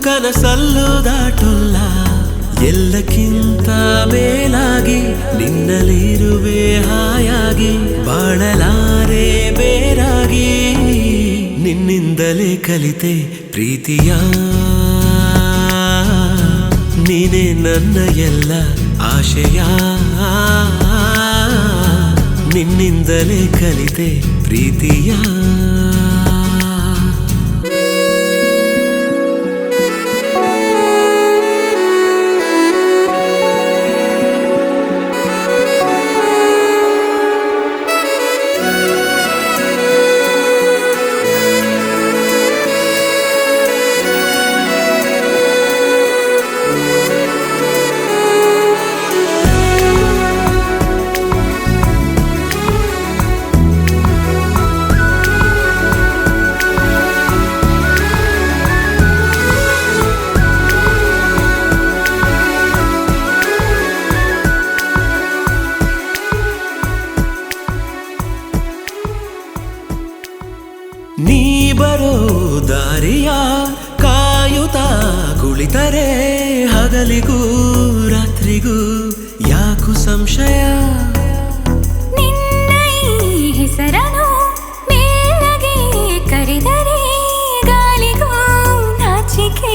ಕನಸಲ್ಲೂ ದಾಟುಲ್ಲ ಎಲ್ಲಕ್ಕಿಂತ ಮೇಲಾಗಿ ನಿನ್ನಲ್ಲಿರುವೆ ಹಾಯಾಗಿ ಬಾಳಲಾರೆ ಬೇರಾಗಿ ನಿನ್ನಿಂದಲೇ ಕಲಿತೆ ಪ್ರೀತಿಯ ನೀನೇ ನನ್ನ ಎಲ್ಲ ಆಶಯ ನಿನ್ನಿಂದಲೇ ಕಲಿತೆ ಪ್ರೀತಿಯ ನೀ ಬರೋ ದಾರಿಯ ಕಾಯುತ್ತಾ ಕುಳಿತರೆ ಹಗಲಿಗೂ ರಾತ್ರಿಗೂ ಯಾಕು ಸಂಶಯ ನಿನ್ನ ಈ ಹೆಸರನು ಮೇಲಗೆ ಕರೆದರೆ ಗಾಳಿಗೂ ನಾಚಿಕೆ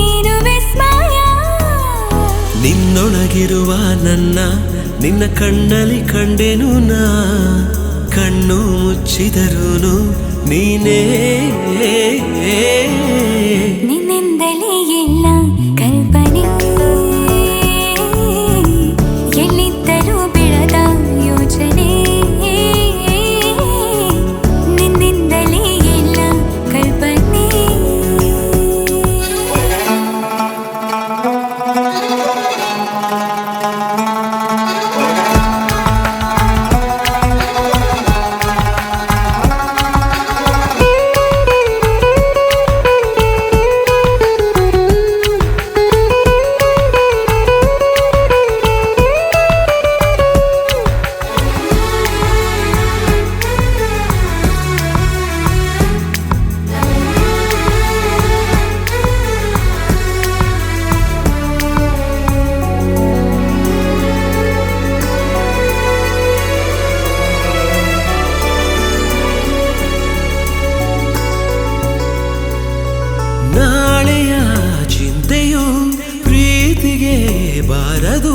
ಏನು ವಿಸ್ಮಯ ನಿನ್ನೊಳಗಿರುವ ನಿನ್ನ ಕಣ್ಣಲ್ಲಿ ಕಂಡೆನು ನಾ ಕಣ್ಣು ಮುಚ್ಚಿದರೂನು ನೀನೇ ನಿನ್ನಿಂದಲೇ ಎಲ್ಲ ಕಲ್ಪನೆ ಎಲ್ಲಿದ್ದರೂ ಬೆಳೆದ ಯೋಚನೆ ನಿನ್ನಿಂದಲೇ ಎಲ್ಲ ಕಲ್ಪನೆ ನಾಳೆಯ ಚಿಂತೆಯು ಪ್ರೀತಿಗೆ ಬಾರದು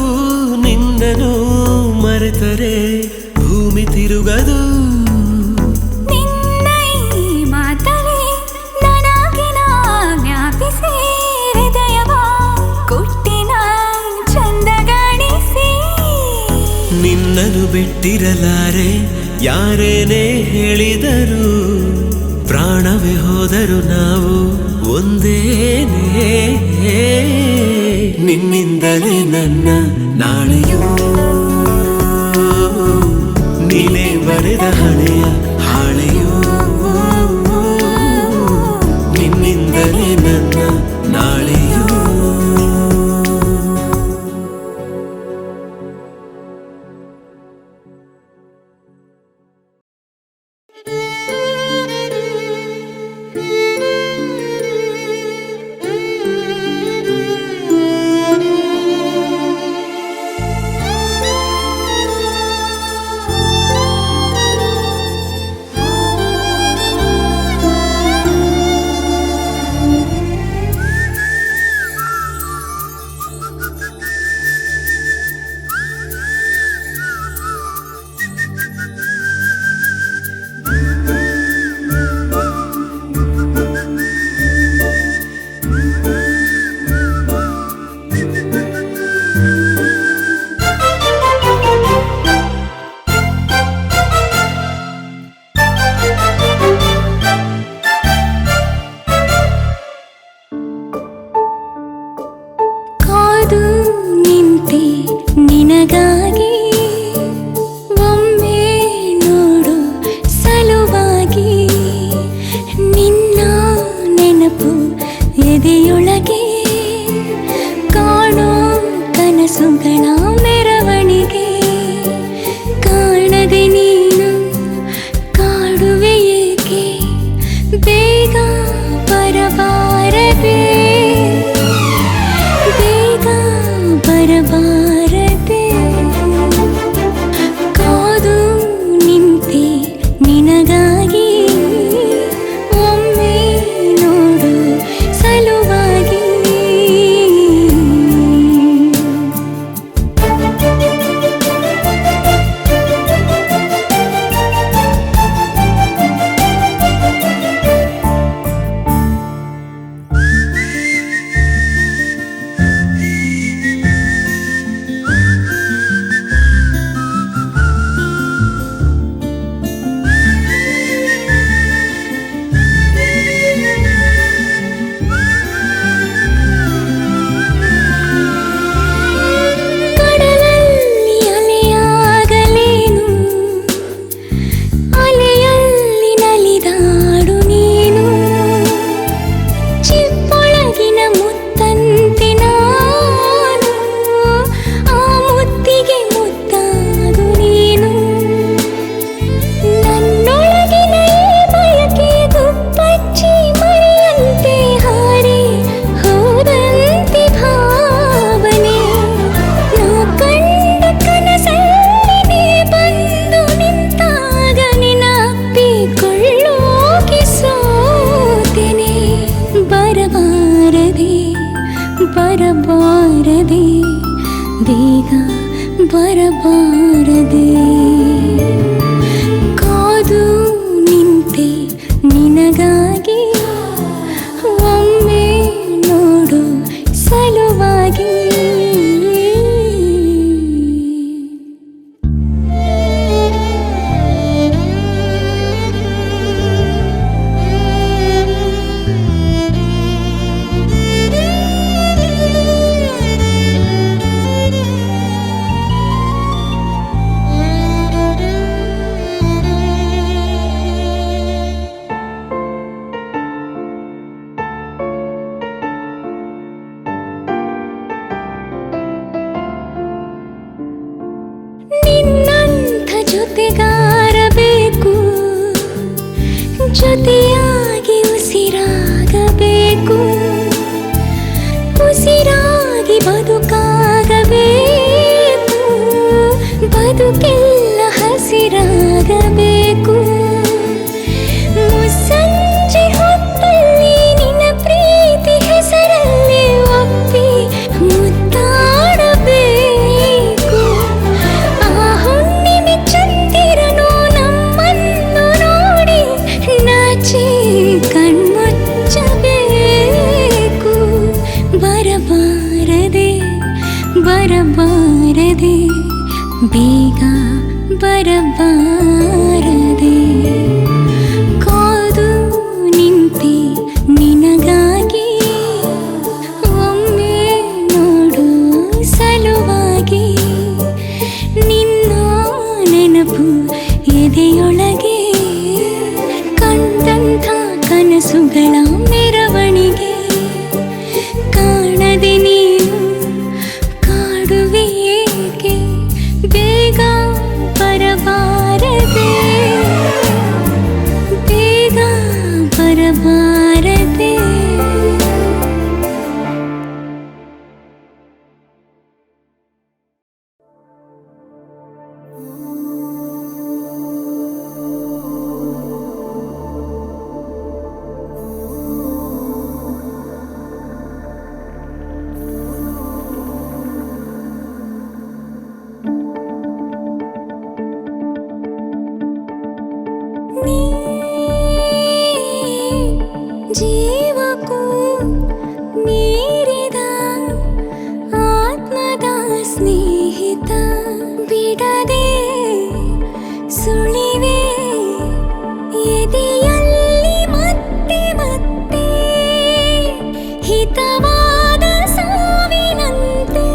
ನಿನ್ನನು ಮರೆತರೆ ಭೂಮಿ ತಿರುಗದು ನಿನ್ನ ಈ ಮಾತಲಿ ನನಗಿನ ಜ್ಞಾಪಿಸಿ ಹೃದಯವ ಕೊಟ್ಟಿನ ಚಂದಗಾಣಿಸಿ ನಿನ್ನನು ಬಿಟ್ಟಿರಲಾರೆ ಯಾರೇನೇ ಹೇಳಿದರು ಪ್ರಾಣವೇ ಹೋದರು ನಾವು ಒಂದೇನೇ ನಿನ್ನಿಂದಲೇ ನನ್ನ ನಾಳೆಯೂ ನೀನೇ ಬರೆದ ಹಣೆಯ ಹಾಳೆಯೂ ನಿನ್ನಿಂದಲೇ ನನ್ನ ನಾಳೆಯೂ ಬೇಗ ಬರಬಾರದೆ ಕಾದು ನಿಂತೆ ನಿನಗಾಗಿ ಒಮ್ಮೆ ನೋಡು ಸಲುವಾಗಿ ಜೊತೆಗಾರ ಬೇಕು ಜೊತೆಯಾಗಿ ಉಸಿರಾಗಬೇಕು ಉಸಿರಾಗಿ ಬದುಕಾಗಬೇಕು ಬದುಕೆಲ್ಲ ಹಸಿರಾಗಬೇಕು ಮುಸ್ಸಂಜೆ ಹೊತ್ತಲ್ಲಿ ನಿನ್ನ ಪ್ರೀತಿ ಹೆಸರಲ್ಲಿ ಒಪ್ಪಿ ಮುತ್ತಾಡಬೇಕು ಆ ಹುಣ್ಣಿಮೆ ಚಂದಿರನು ನಮ್ಮನ್ನು ನೋಡಿ ನಾಚಿ ಕಣ್ಮುಚ್ಚಬೇಕು ಬರಬಾರದೆ ಬರಬಾರದೆ ಬೇಗ ಬರಬಾರದೆ ಕಾದು ನಿಂತೆ ನಿನಗಾಗಿ ಒಮ್ಮೆ ನೋಡು ಸಲುವಾಗಿ ನಿನ್ನ ನೆನಪು ಎದೆಯೊಳಗೆ ಕಂಡಂಥ ಕನಸುಗಳ ಮೆರವಣಿಗೆ ಕಾಣದೆ ನೀನು ಕಾಡುವೆ ಏಕೆ ಬೇಗ ಬರಬಾರದೆ ಬೇಗ ಬರಬಾರದೆ ಜೀವಕ್ಕೂ ಮೀರಿದ ಆತ್ಮದ ಸ್ನೇಹಿತ ಬಿಡದೆ ಸುಳಿವೆ ಎದೆಯಲ್ಲಿ ಮತ್ತೆ ಮತ್ತೆ ಹಿತವಾದ ಸಾವಿನಂತೆ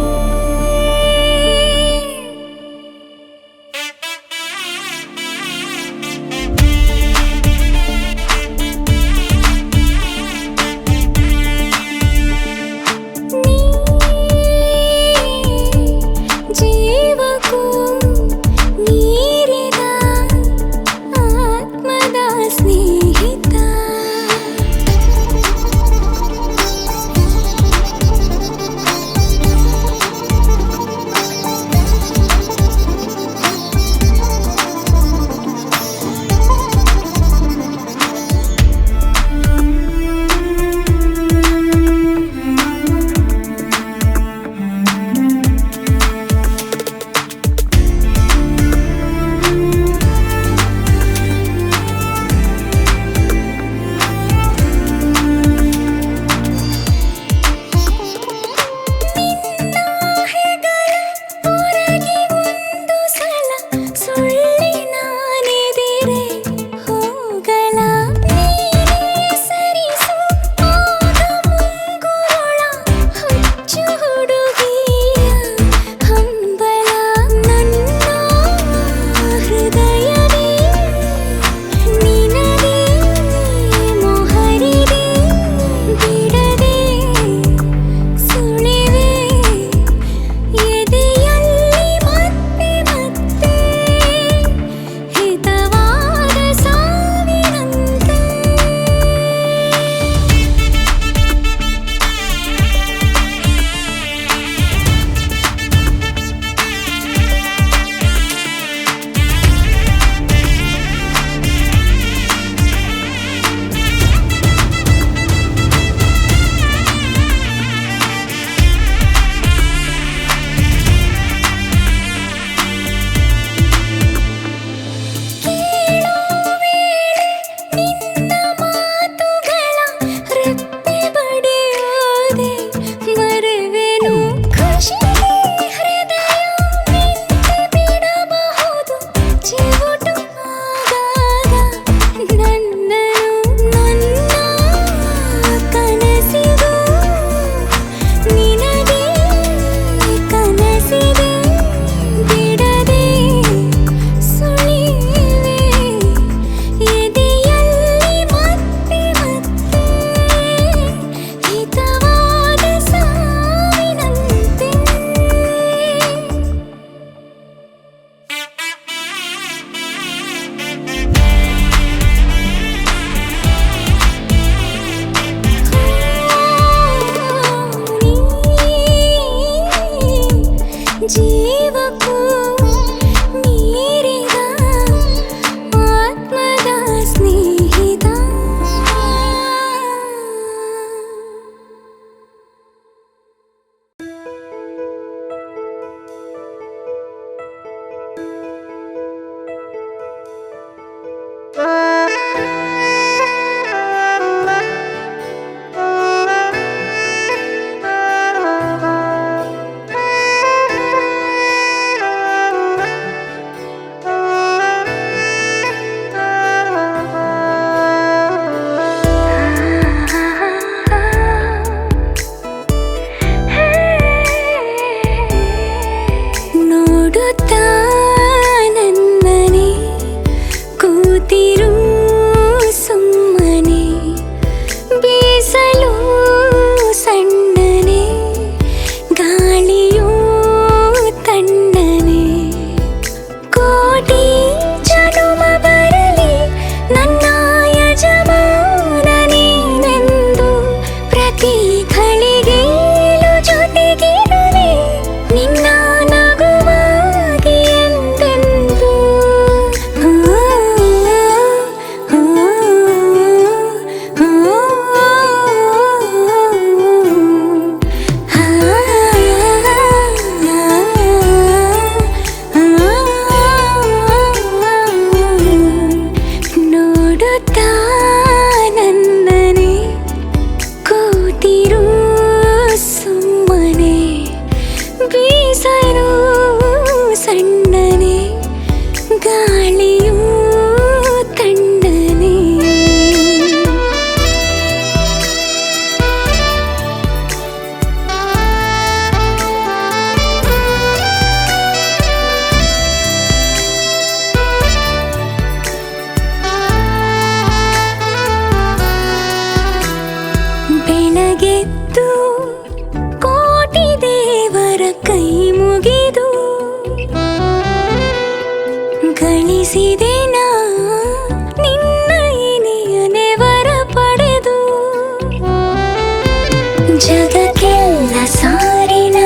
ಜಗಕ್ಕೆಲ್ಲ ಸಾರಿನ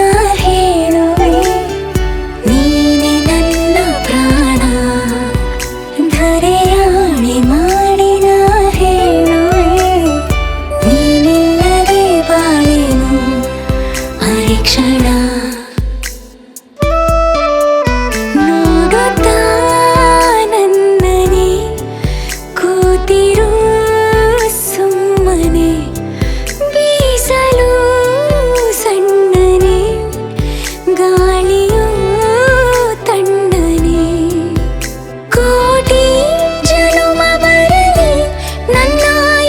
ಹೇಳುವೆ ನೀನೆ ನನ್ನ ಪ್ರಾಣ ಧರೆಯಾಣೆ ಮಾಡಿನ ಹೇಳುವೆ ನೀನಿಲ್ಲದೆ ಬಾಳೆನು ಅರಿಕ್ಷಣ ನೋಡುತ್ತಾ ನನ್ನನೆ ಕೂತಿರು ಸುಮ್ಮನೆ ಬೀಸಲು ಸಣ್ಣನೆ ಗಾಳಿಯು ತಣ್ಣನೆ ಕೋಟಿ ಜನುಮ ಬರಲಿ ನನ್ನ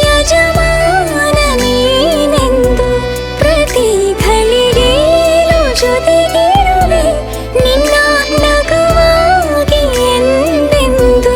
ಯಜಮಾನ ನೀನೆಂದು ಪ್ರತಿ ಘಳಿಗೆಯೂ ಜೊತೆಗಿರುವೆ ನಿನ್ನ ನಗುವಾಗಿ ಎಂದೆಂದು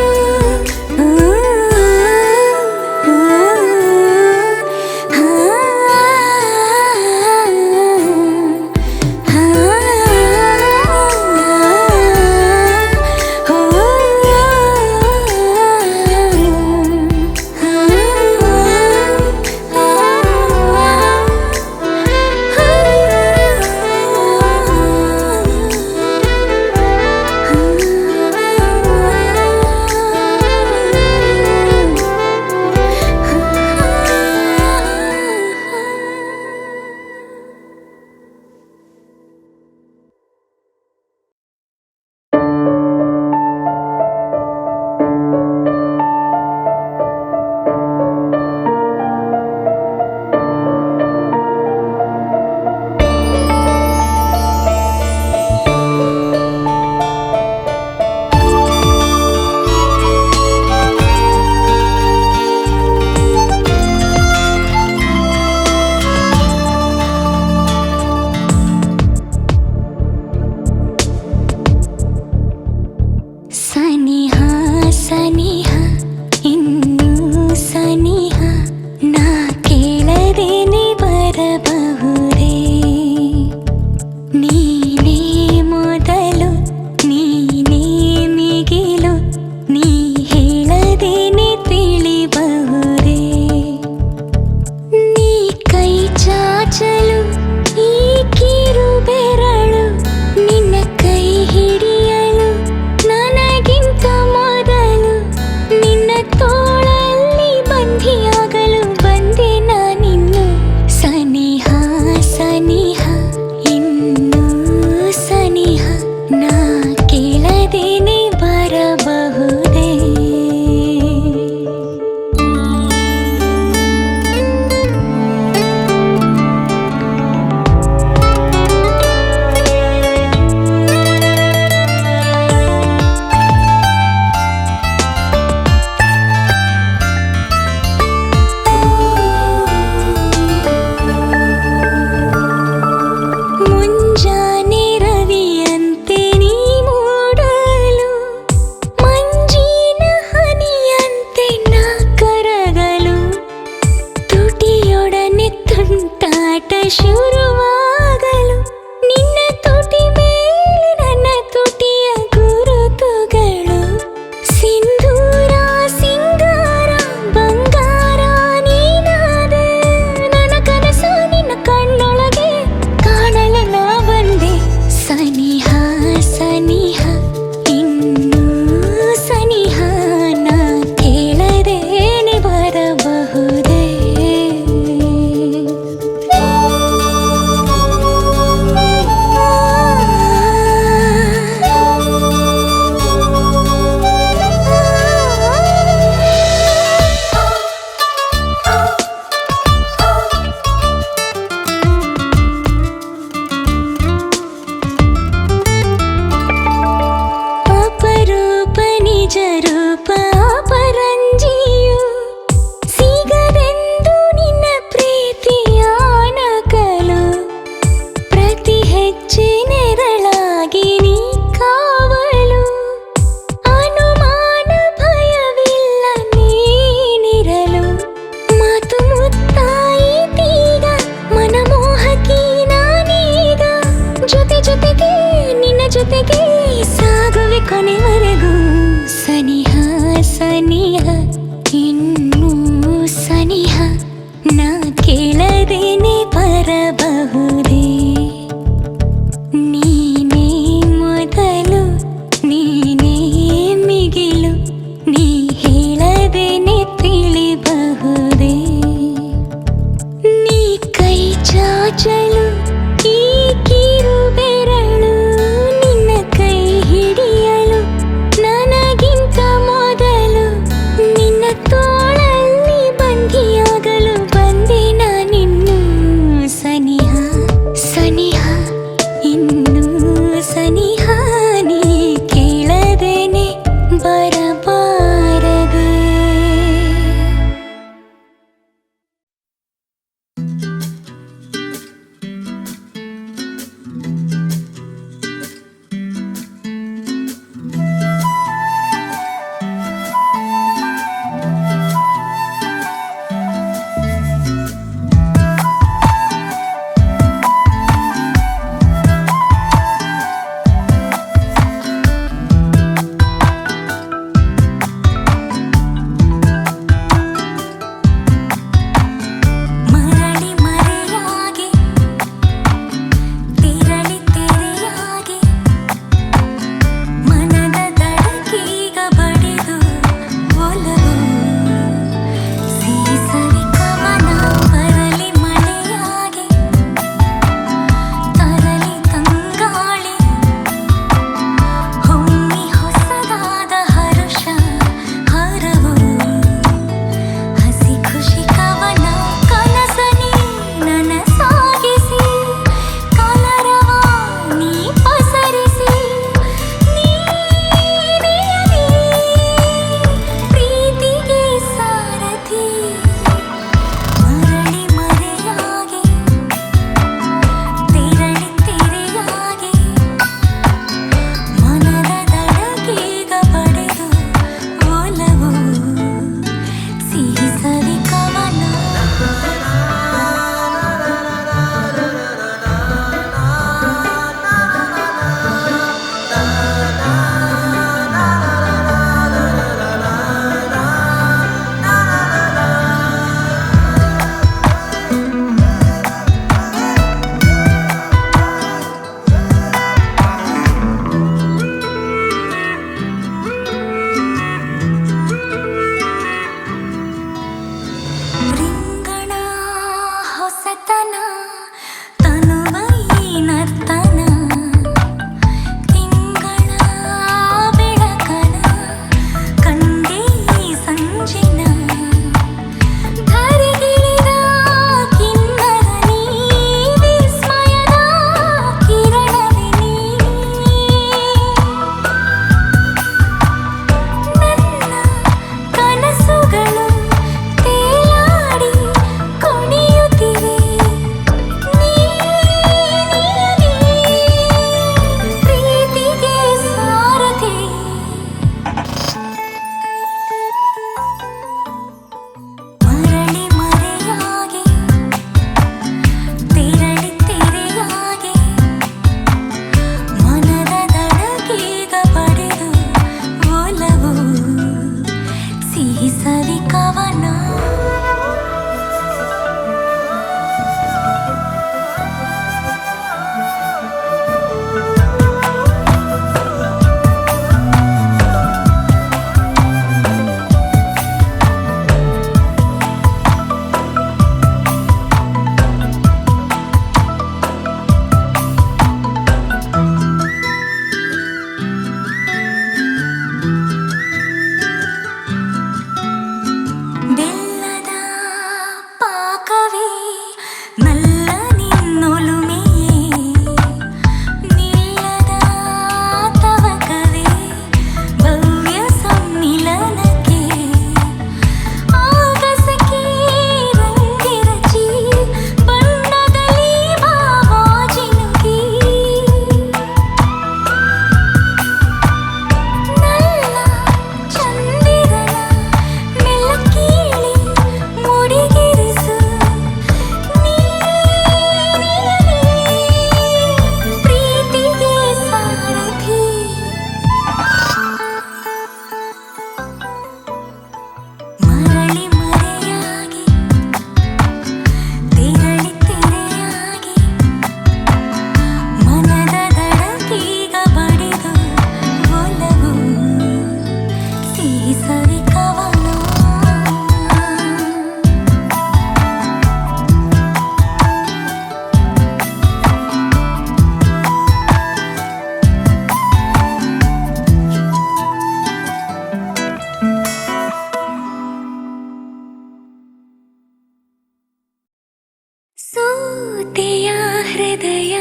ಸೋತೆಯ ಹೃದಯ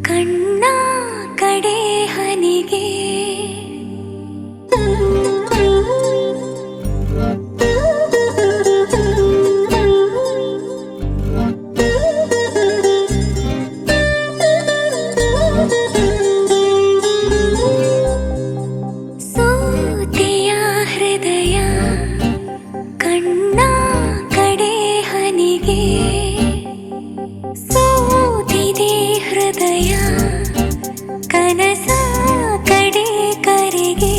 ಕಣ್ಣ ಕಡೆ ಹನಿಗೆ ಸೋತೆಯ ಹೃದಯ ಕಣ್ಣ ಕಡೆ ಹನಿಗೆ ಸೋತಿದೆ ಹೃದಯ ಕನಸ ಕಡೆ ಕರೆಗೆ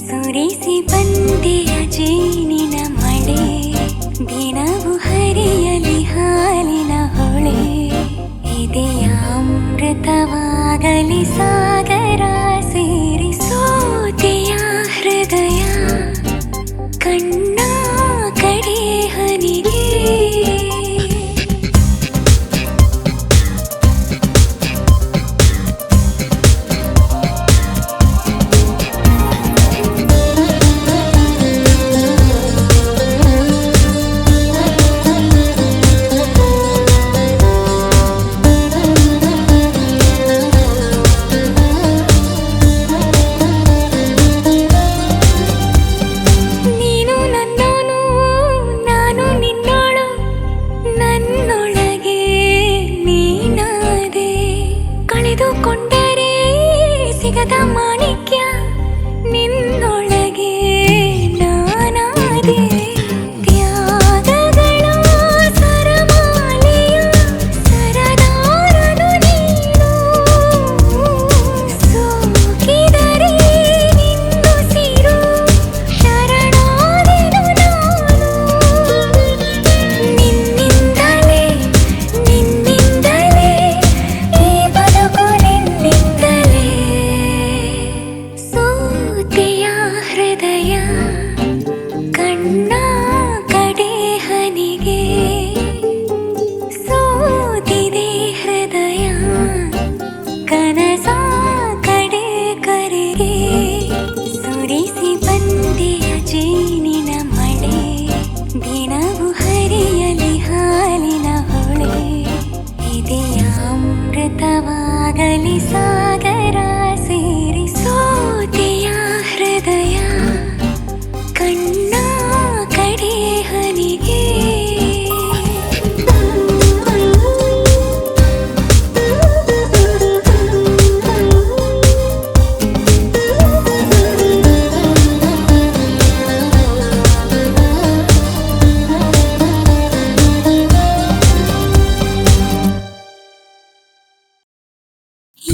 ಸುರಿಸಿ ಬಂದೆಯ ಜೇನಿನ ಮಳೆ ದಿನವು ಹರಿಯಲಿ ಹಾಲಿನ ಹೊಳೆ ಇದೆಯ ಅಮೃತವಾಗಲಿ ಸಾಗರ ಸೇರಿ ಸೋತೆಯ ಹೃದಯ ಕಣ್ಣ ಕಡೆ ಹನಿಗೆ ನೀನು ನನ್ನೋನು ನಾನು ನಿನ್ನೋಳು ನನ್ನೊಳಗೆ ನೀನಾದೆ ಕಳೆದುಕೊಂಡರೆ ಸಿಗದ ಮಾಣಿಕ್ಯ ನಿನ್ನೊಳಗೆ ನಾನಾದೆ ತ್ಯಾಗಗಳ ಸರಮಾಲೆಯ ಸರದಾರನು ನೀನು ಸೋಕಿದರೆ ನಿನ್ನುಸಿರು ಶರಣಾದೆನು ನಾನು ನಿನ್ನಿಂದಲೇ ನಿನ್ನಿಂದಲೇ ಈ ಬದುಕು ನಿನ್ನಿಂದಲೇ ಸೋತೆಯ ಹೃದಯ ಕಣ್ಣ ಕಡೆ ಹನಿಗೆ ಸೋತಿದೆ ಹೃದಯ ಕನಸ ಕಡೆ ಕರೆಗೆ ಸುರಿಸಿ ಬಂದೆಯ ಜೇನಿನ ಮಳೆ ದಿನವು ಹರಿಯಲಿ ಹಾಲಿನ ಹೊಳೆ ಇದೆಯ ಅಮೃತವಾಗಲಿ ಸಾಗರ ಸೇರಿ ಸೋತೆಯ ಹೃದಯ ಕಣ್ಣ ಕಡೆ ಹನಿಗೆ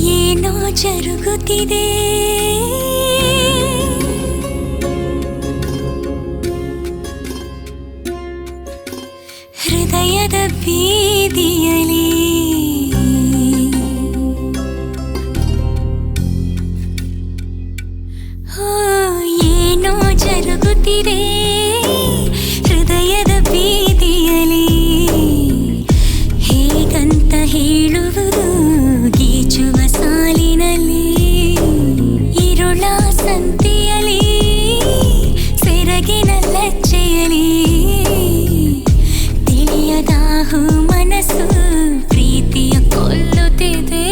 ಏನೋ ಜರುಗುತ್ತಿದೆ ಹೃದಯದ ಬೀದಿಯಲಿ ಹೋ ಏನೋ ಜರುಗುತ್ತಿದೆ ಹೃದಯದ ಬೀದಿಯಲಿ ಹೇಗಂತ ಹೇಳುವುದು ಗೀಚುವ ಸಾಲಿನಲ್ಲಿ ಇರುಳ ಸಂತೆಯಲಿ ಸೆರಗಿನ ಲಜ್ಜೆಯಲಿ ತಿಳಿಯದ ಮನಸ್ಸು ಪ್ರೀತಿಯ ಕೊಲ್ಲುತ್ತಿದೆ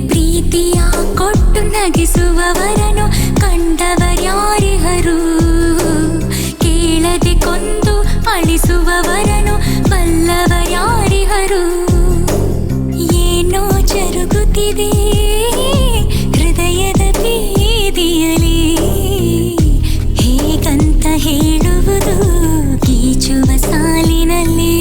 ಪ್ರೀತಿಯ ಕೊಟ್ಟು ನಗಿಸುವವರನು ಕಂಡವರ್ಯಾರಿಹರು ಕೇಳದೆ ಕೊಂದು ಅಳಿಸುವವರನು ಬಲ್ಲವರ್ಯಾರಿಹರು ಏನೋ ಜರುಗುತ್ತಿದೆ ಹೃದಯದ ಬೀದಿಯಲಿ ಹೇಗಂತ ಹೇಳುವುದು ಗೀಚುವ ಸಾಲಿನಲ್ಲಿ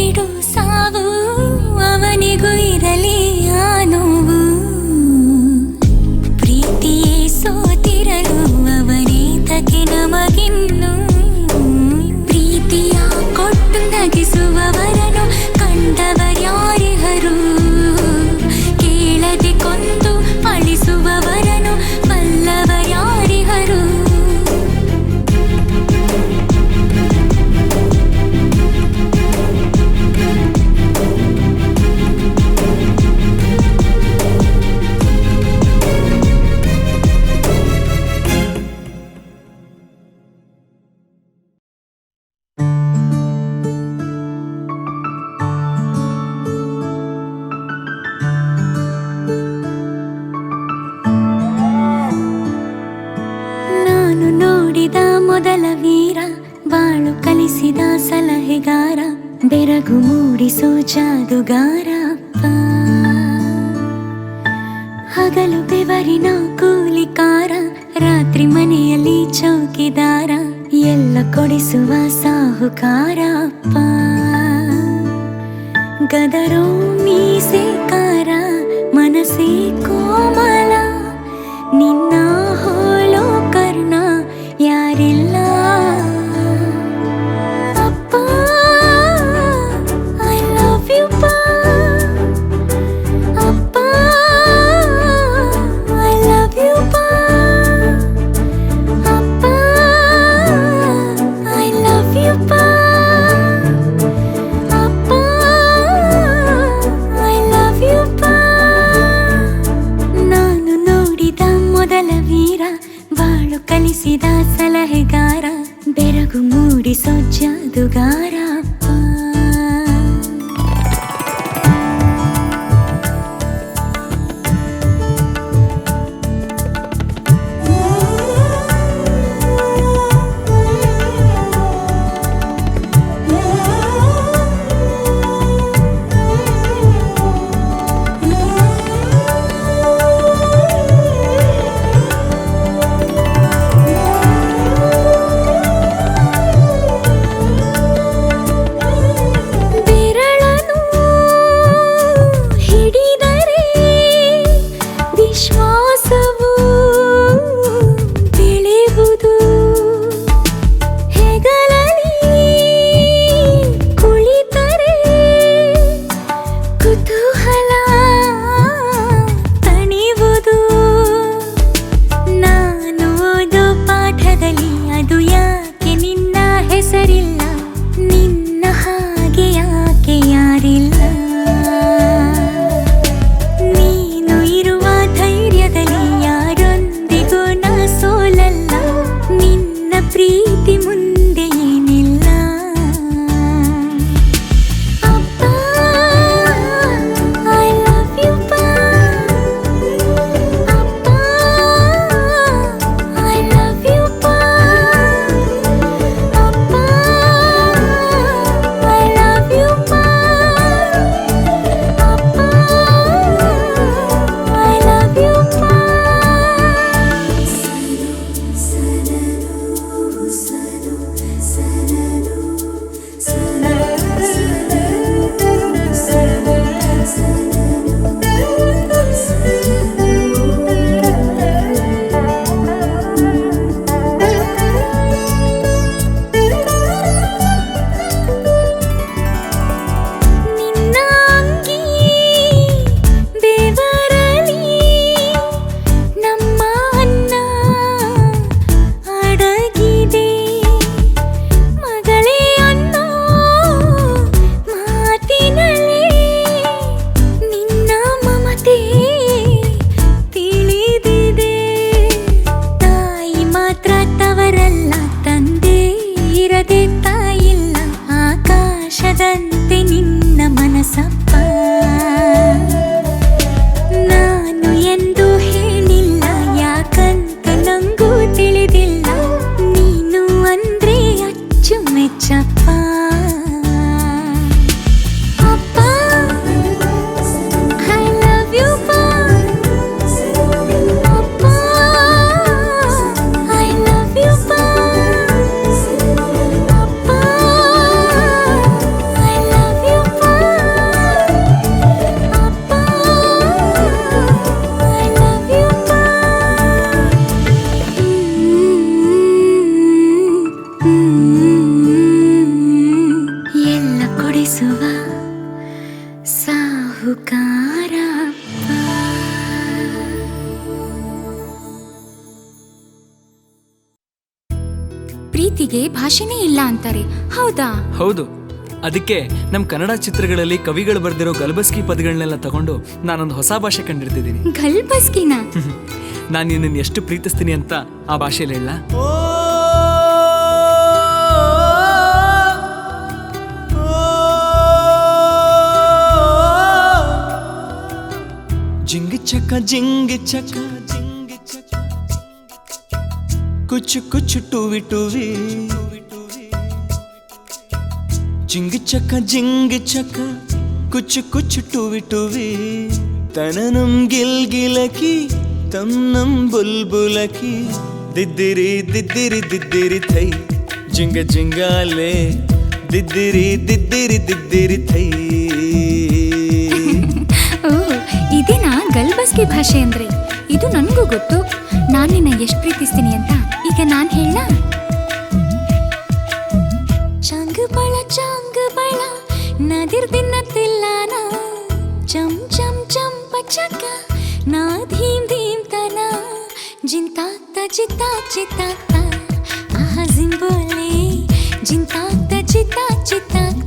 ಬಿಡು ಸಾವು ಅವನಿಗೂ ಇರಲಿ ಆ ನೋವು ಪ್ರೀತಿಯೇ ಸೋತಿರಲು ಅವನೇ ತಗೆ ನಮಗಿನ್ನು ಪ್ರೀತಿಯ ಕೊಟ್ಟು ನಗಿಸುವವರನು ಕಂಡವರ್ಯಾರಿಹರು ಕೇಳದೆ ಕೊಂದು ಅಳಿಸುವವರನು ಬಲ್ಲವರ್ಯಾರಿಹರು ಮೊದಲ ವೀರ ಬಾಳು ಕಲಿಸಿದ ಸಲಹೆಗಾರ ಬೆರಗು ಮೂಡಿಸೋ ಜಾದುಗಾರ ಅಪ್ಪ ಹಗಲು ಬೆವರಿನ ಕೂಲಿಕಾರ ರಾತ್ರಿ ಮನೆಯಲ್ಲಿ ಚೌಕಿದಾರ ಎಲ್ಲ ಕೊಡಿಸುವ ಸಾಹುಕಾರ ಅಪ್ಪ ಗದರೋ ಮೀಸೆಕಾರ ಮನಸ್ಸೇ ಕೋಮಲ ನಿನ್ನ ಹೋಲೋ ಕರ್ಣ ಯಾರಿಲ್ಲ ಅಪ್ಪ ಐ ಲವ್ ಯು ಅಪ್ಪ ಐ ಲವ್ ಯು ಅಪ್ಪ ಐ ಲವ್ ಯು ಅಪ್ಪ ಐ ಲವ್ ಯು ನಾನು ನೋಡಿದ ಮೊದಲ ವೀರ ಬಾಳು ಕಲಿಸಿದ ಸಲಹೆಗಾರ ಬೆರಗು ಮೂಡಿಸೋ ಜಾದುಗಾರ I love you ಸಾಹುಕಾರ ಪ್ರೀತಿಗೆ ಭಾಷೆನೇ ಇಲ್ಲ ಅಂತಾರೆ, ಹೌದಾ? ಹೌದು. ಅದಕ್ಕೆ ನಮ್ಮ ಕನ್ನಡ ಚಿತ್ರಗಳಲ್ಲಿ ಕವಿಗಳು ಬರೆದಿರೋ ಗಲ್ಬಸ್ಕಿ ಪದಗಳನ್ನೆಲ್ಲ ತಗೊಂಡು ನಾನೊಂದು ಹೊಸ ಭಾಷೆ ಕಂಡಿಡ್ತಿದ್ದೀನಿ. ಗಲ್ಬಸ್ಕಿನ? ನಾನು ನಿನ್ನನ್ನು ಎಷ್ಟು ಪ್ರೀತಿಸ್ತೀನಿ ಅಂತ ಆ ಭಾಷೆಯಲ್ಲಿ ಹೇಳ. ಜಿಂಗ್ ಚಕ ಜಿಂಗ್ ಚಕ ಜಿಂಗ್ ಚಕ ಕುಚ್ ಕುಚ್ ಟುವಿ ಟುವಿ ಜಿಂಗ್ ಚಕ ಜಿಂಗ್ ಚಕ ಕುಚ್ ಕುಚ್ ಟುವಿ ಟುವಿ ತನನಂ ಗಿಲ್ ಗಿಲಕಿ ತಮ್ನಂ ಬುಲ್ಬುಲಕಿ ದಿದ್ದಿರಿ ದಿದ್ದಿರಿ ದಿದ್ದಿರಿ ಥೈ ಜಿಂಗ ಜಿಂಗಾಲೆ ದಿದ್ದಿರಿ ದಿದ್ದಿರಿ ದಿದ್ದಿರಿ ಥೈ. ಇದೇನಾ ಗಲ್ಬಸ್ಕಿ ಭಾಷೆ ಅಂದ್ರೆ? ಇದು ನನಗೂ ಗೊತ್ತು. ನಾನು ನಿನ್ನ ಎಷ್ಟು ಪ್ರೀತಿಸ್ತೀನಿ ಅಂತ ಈಗ ನಾನು ಹೇಳ. ಚಾಂಗ್ ಬಳ ನದಿರ್ ದಿನ್ನತಿಲ್ಲಾನ ಚಮ್ ಚಮ್ ಚಮ್ ಪಚಕ ನಾ ಧೀಮ್ ಧೀಮ್ ತನ ಜಿಂತಾಕ್ತ ಚಿತ್ತಾಕ್ ಚಿತ್ತಾಕ್ತ ಆಹ ಜಿಂಬೋಲೆ ಜಿಂತಾಕ್ತ ಚಿತ್ತಾಕ್ ಚಿತ್ತಾಕ್ತ.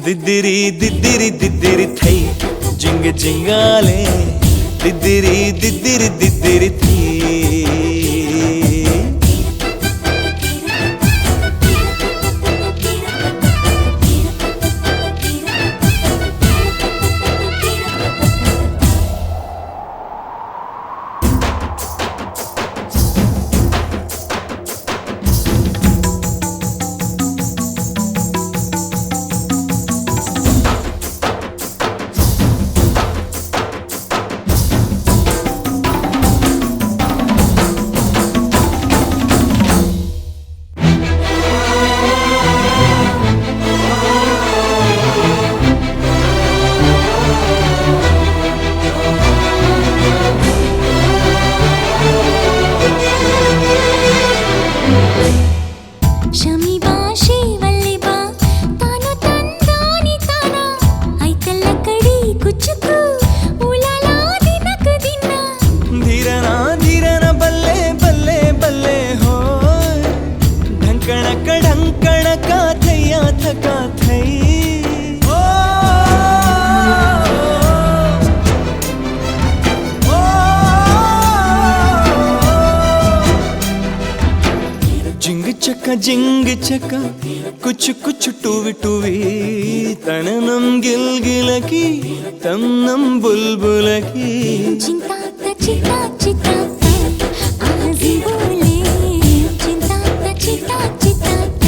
ದಿದ್ದಿರಿ ದಿದ್ದಿರಿ ದಿದ್ದಿರಿ ಥೈ ಜಿಂಗ ಜಿಂಗಾಲೆ ದಿದ್ದಿರಿ ದಿದ್ದಿರಿ ದಿದ್ದಿರಿ ಥೈ. ಜಿಂಗ್ ಚಕ ಕುಚ್ ಕುಚ್ ಟುವಿ ಟುವಿ ತನನಂ ಗಿಲ್ ಗಿಲಕಿ ತಮ್ನಂ ಬುಲ್ಬುಲಕಿ ಚಿಂತಾಕ್ತ ಚಿತ್ತಾಕ್ ಚಿತ್ತಾಕ್ತ ಆಹ ಜಿಂಬೋಲೆ ಚಿಂತಾಕ್ತ ಚಿತ್ತಾಕ್ ಚಿತ್ತಾಕ್ತ.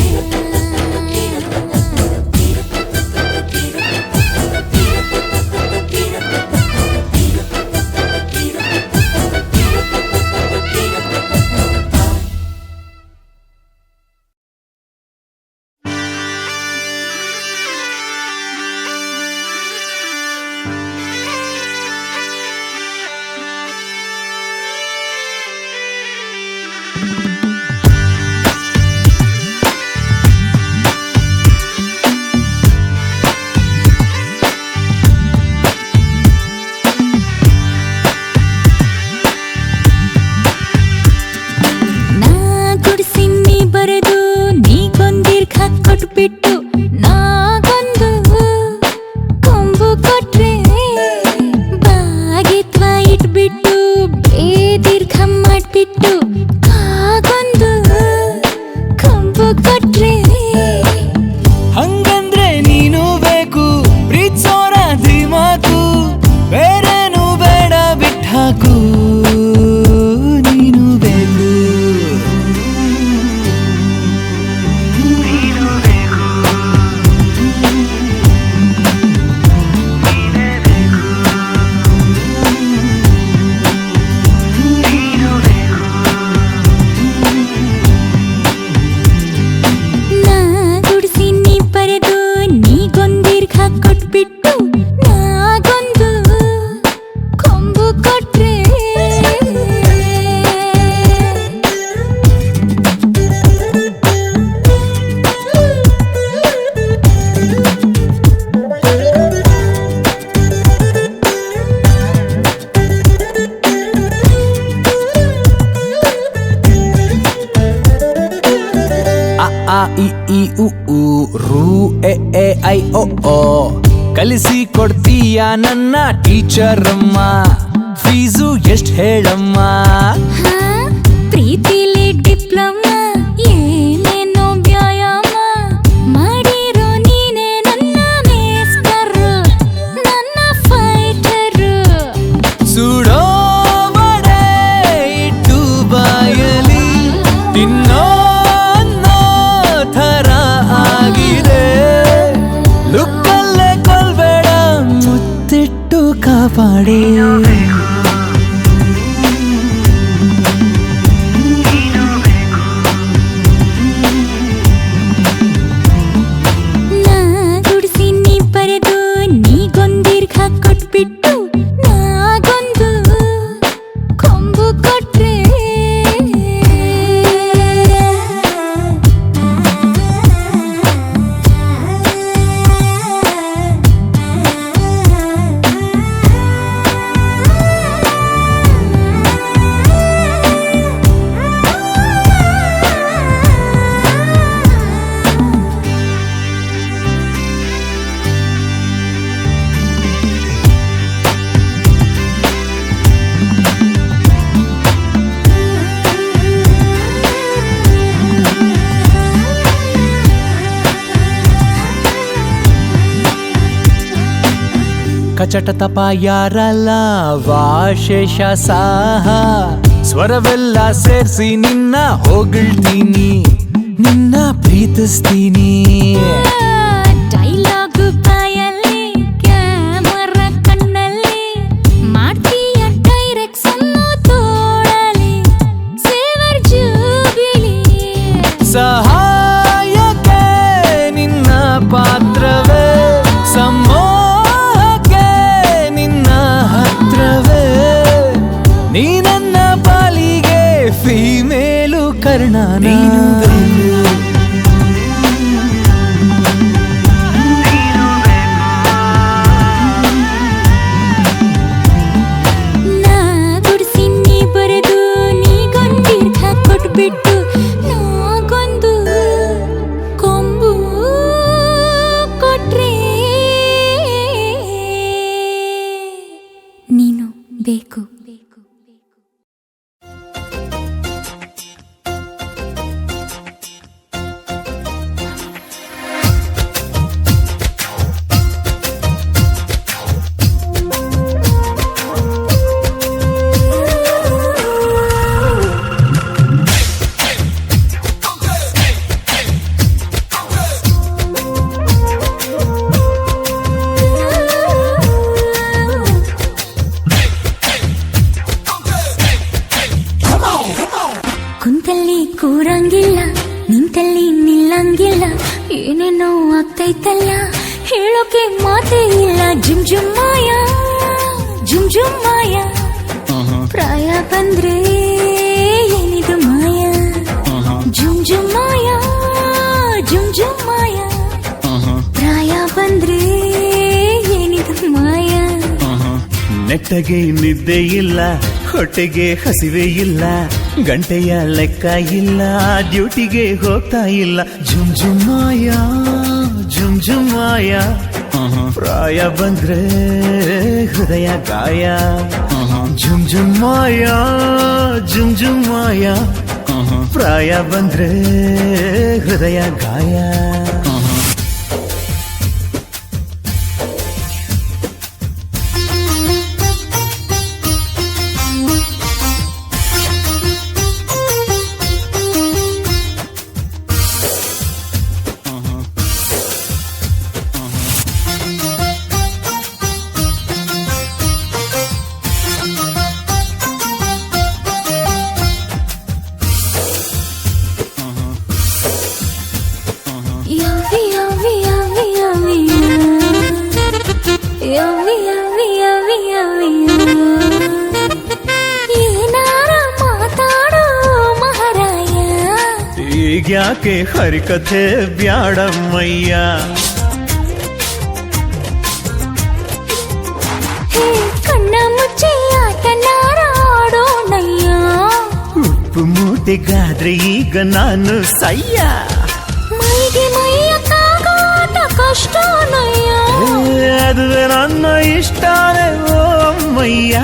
ಕೊಟ್ಬಿಟ್ಟು ನಾಗೊಂದು ಕೊಂಬು ಕೊಟ್ರೆ ಆ ಇ ಈ ಉ ಊ ರು ಎ ಎ ಐ ಒ ಓ ಕಲಿಸಿ ಕೊಡ್ತೀಯ ನನ್ನ ಟೀಚರ್ ಅಮ್ಮ ಫೀಸು ಎಷ್ಟ್ ಹೇಳಮ್ಮ ಹಾ, ಪ್ರೀತಿಲಿ ಡಿಪ್ಲೊಮಾ ಏನೇನೋ ವ್ಯಾಯಾಮ ಮಾಡಿರೋ ನೀನೆ ನನ್ನ ಮೇಸ್ಟರ್ ನನ್ನ ಫೈಟರ್ ಸುಡೋ ವಡೆ ಇಟ್ಟು ಬಾಯಲಿ ತಿನ್ನೋ ಅನ್ನೋ ಥರ ಆಗಿದೆ ಲುಕ್ಕಲ್ಲೇ ಕೊಲ್ಬೇಡ ಮುತ್ತಿಟ್ಟು ಕಾಪಾಡಿ ನಾ ಗುಡ್ಸಿ ನೀ ಬರೆದು ನೀಗೊಂದೀರ್ಘ ಕೊಟ್ಬಿಟ್ಟು ನಾಗೊಂದು ಕೊಂಬು ಕೊಟ್ರೆ ಕಚಟ ತಪ ಯಾರಲ್ಲ ವಾಶೇಷ ಸಾಹ ಸ್ವರವೆಲ್ಲ ಸೇರ್ಸಿ ನಿನ್ನ ಹೊಗಳ್ತೀನಿ ನಿನ್ನ ಪ್ರೀತಿಸ್ತೀನಿ ಡೈಲಾಗು ಬಾಯಲ್ಲಿ ಕ್ಯಾಮರಾ ಕಣ್ಣಲ್ಲಿ ಮಾಡ್ತೀಯ ಡೈರೆಕ್ಷನ್ ತೋಳಲಿ ಸೇವರ್ ಜೂಬಿಲಿ ಸಹಾಯಕ್ಕೆ ನಿನ್ನ ಪಾತ್ರವೇ ಸಮೋಹಕ್ಕೆ ನಿನ್ನ ಹತ್ರವೇ ನೀ ನನ್ನ ಪಾಲಿಗೆ ಫೀಮೇಲು ಕರ್ಣ ನೀನು ನಾ ಗುಡ್ಸಿ ನೀ ಬರೆದು ನೀಗೊಂದೀರ್ಘ ಕೊಟ್ಬಿಟ್ಟು ನಾಗೊಂದು ಕೊಂಬು ಕೊಟ್ರೆ ನೀನು ಬೇಕು ಕುಂತಲ್ಲಿ ಕೂರಂಗಿಲ್ಲ ನಿಂತಲ್ಲಿ ನಿಲ್ಲಂಗಿಲ್ಲ ಏನೇನೋ ಆಗ್ತೈತಲ್ಲ ಹೇಳೋಕೆ ಮಾತೇ ಇಲ್ಲ ಜುಮ್ ಜುಮ್ ಮಾಯ ಜುಮ್ ಜುಮ್ ಮಾಯ ಪ್ರಾಯ ಬಂದ್ರೆ ಏನಿದು ಮಾಯ ಜುಮ್ ಜುಮ್ ಮಾಯ ಜುಮ್ ಜುಮ್ ಮಾಯ ಪ್ರಾಯ ಬಂದ್ರೆ ಏನಿದು ಮಾಯ ನೆಟ್ಟಗೆ ನಿದ್ದೆ ಇಲ್ಲ ಹೊಟ್ಟೆಗೆ ಹಸಿವೆ ಇಲ್ಲ ಗಂಟೆಯ ಲೆಕ್ಕ ಇಲ್ಲ ಡ್ಯೂಟಿಗೆ ಹೋಗ್ತಾ ಇಲ್ಲ ಜುಮ್ ಜುಮ್ ಮಾಯ ಜುಮ್ ಜುಮ್ ಮಾಯ ಪ್ರಾಯ ಬಂದ್ರೆ ಹೃದಯ ಗಾಯ ಜುಮ್ ಜುಮ್ ಮಾಯ ಜುಮ್ ಜುಮ್ ಮಾಯ ಪ್ರಾಯ ಬಂದ್ರೆ ಹೃದಯ ಗಾಯ ಇದ್ಯಾಕೆ ಹರಿಕಥೆ ಬ್ಯಾಡಮ್ಮಯ್ಯ. ಹೇ ಕಣ್ಣ ಮುಚ್ಚಿ ಆಟನಾಡೋಣಯ್ಯ. ಉಪ್ಪು ಮೂಟೆಗಾದ್ರೆ ಈಗ ನಾನು ಸಯ್ಯ. ಮೈಗೆ ಮೈಯ ಕಾಗಾಟ ಕಷ್ಟನಯ್ಯ. ಅದುವೆ ನನ್ನ ಇಷ್ಟಾನೆ ಓ ಅಮ್ಮಯ್ಯ.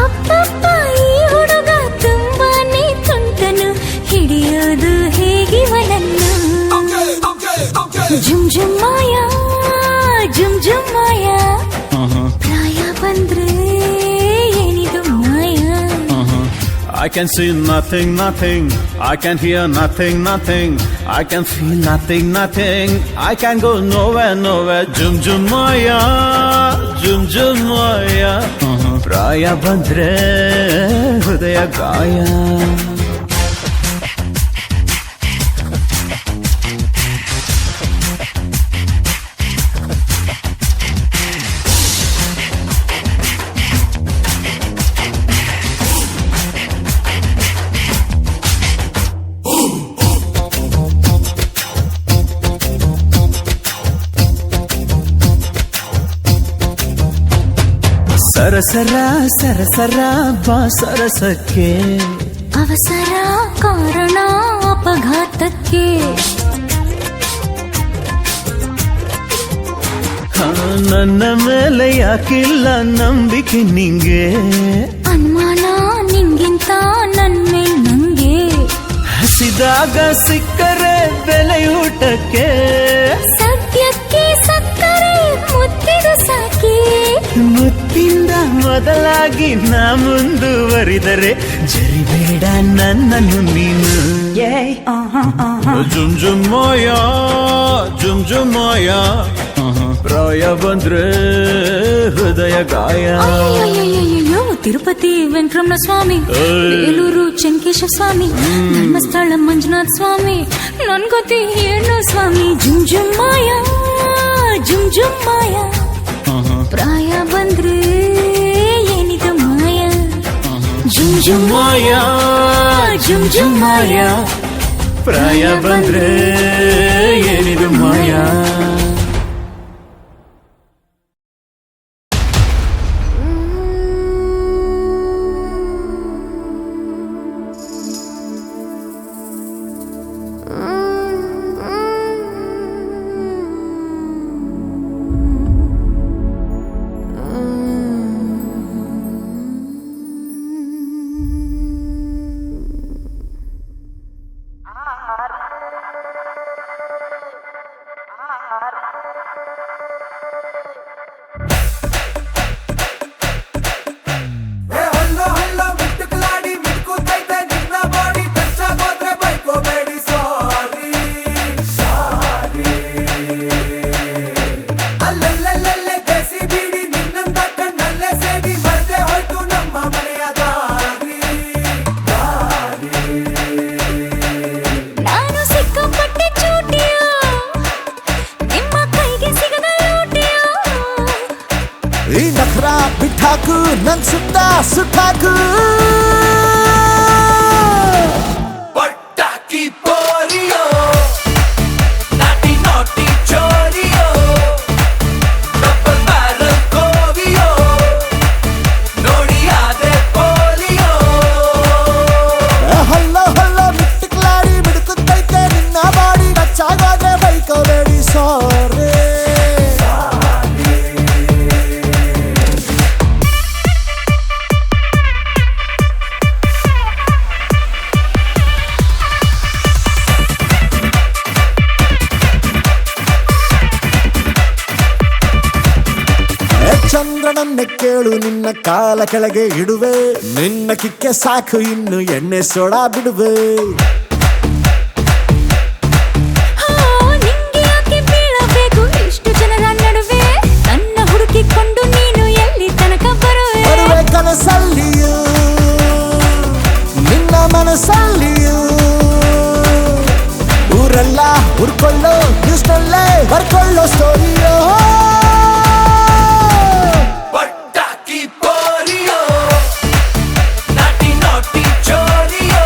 ಅಪ್ಪಪ್ಪ ಈ ಹುಡುಗ ತುಂಬಾನೇ ತುಂಟನು, ಹಿಡಿಯೋದು ಹೇಗಿವನನ್ನು. ಜುಮ್ ಜುಮ್ ಮಾಯ ಜುಮ್ ಜುಮ್ ಮಾಯ, ಪ್ರಾಯ ಬಂದ್ರೆ ಏನಿದು ಮಾಯ. I can see nothing, nothing. I can hear nothing, nothing. I can feel nothing, nothing. I can go nowhere, nowhere. Jum jum maya, jum jum maya. Praya bandre hudaya gaya. ಸರಸರ ಸರಸರ ಬಾ ಸರಸಕ್ಕೆ, ಅವಸರ ಕಾರಣ ಅಪಘಾತಕ್ಕೆ. ನನ್ನ ಮೇಲೆ ಯಾಕಿಲ್ಲ ನಂಬಿಕೆ ನಿಂಗೆ, ಅನುಮಾನ ನಿಂಗಿಂತ ನನ್ಮೇಲ್ ನಂಗೆ. ಹಸಿದಾಗ ಸಿಕ್ಕರೆ ಬೆಲೆಯೂಟಕ್ಕೆ, ಸದ್ಯಕ್ಕೆ ಸಕ್ಕರೆ ಮುತ್ತಿದು ಸಾಕಿ. ಮುತ್ತಿಂದ ಮೊದಲಾಗಿ ನಾ ಮುಂದುವರಿದರೆ ಜರಿಬೇಡ ನನ್ನನ್ನು ನೀನು. ಜುಮ್ ಜುಮ್ ಮೋಯ ಜುಮ್ ಜುಮ್ ಮೋಯ, ಪ್ರಾಯ ಬಂದ್ರೆ ಹೃದಯ ಗಾಯ. ಅಯ್ಯಯ್ಯಯ್ಯಯ್ಯೋ, ತಿರುಪತಿ ವೆಂಕಟರಮಣ ಸ್ವಾಮಿ, ಬೇಲೂರು ಚೆಂಕೇಶ ಸ್ವಾಮಿ, ಧರ್ಮಸ್ಥಳ ಮಂಜುನಾಥ ಸ್ವಾಮಿ, ನನ್ ಗತಿ ಏನು ಸ್ವಾಮಿ. ಜುಮ್ ಜುಮ್ ಮಾಯ ಜುಮ್ ಜುಮ್ ಮಾಯ, ಪ್ರಾಯ ಬಂದ್ರೆ ಏನಿದು ಮಾಯ. ಜುಮ್ ಜುಮ್ ಮಾಯ ಜುಮ್ ಜುಮ್ ಮಾಯ, ಪ್ರಾಯ ಬಂದ್ರೆ ಏನಿದು ಮಾಯ. ಈ ನಖರ ಬಿಟ್ಟಾಕು ನಂಗ್ ಸುತ್ತ ಸುಟ್ಟಾಕು. ಪಟಾಕಿ ಪೋರಿಯೋ ನಾಟಿ ನಾಟಿ ಚೋರಿಯೋ, ಡಬಲ್ ಬ್ಯಾರಲ್ ಕೋವಿಯೋ ನೋಡಿ ಆದೆ ಪೋಲಿಯೋ. ಹಲ್ಲ ಹಲ್ಲ ಮಿಟ್ಟಿಕ್ಲಾಡಿ ಬಿಡುತ್ತೈತೆ ನಿನ್ನ ಬಾಡಿ, ನಚ್ಚಾಗಾದ್ರೆ ಬೈಕೋಬೇಡಿ ಸಾರಿ. ಚಂದ್ರನನ್ನೇ ಕೇಳು ನಿನ್ನ ಕಾಲ ಕೆಳಗೆ ಇಡುವೆ, ನಿನ್ನ ಕಿಕ್ಕೆ ಸಾಕು ಇನ್ನು ಎಣ್ಣೆ ಸೋಡಾ ಬಿಡುವೆ. ನಿಂಗೆ ಯಾಕೆ ಬೀಳಬೇಕು ಇಷ್ಟು ಜನರ ನಡುವೆ, ನನ್ನ ಹುಡುಕಿಕೊಂಡು ನೀನು ಎಲ್ಲಿ ತನಕ ಬರುವೆ. ಕನಸಲ್ಲಿಯೂ ನಿನ್ನ ಮನಸ್ಸಲ್ಲಿಯೂ ಊರೆಲ್ಲ ಹುರ್ಕೊಳ್ಳೋ ನ್ಯೂಸ್ನಲ್ಲೇ ಬರ್ಕೊಳ್ಳೋ ಸ್ಟೋರಿಯೋ. ಪಟಾಕಿ ಪೋರಿಯೋ ನಾಟಿ ನಾಟಿ ಚೋರಿಯೋ,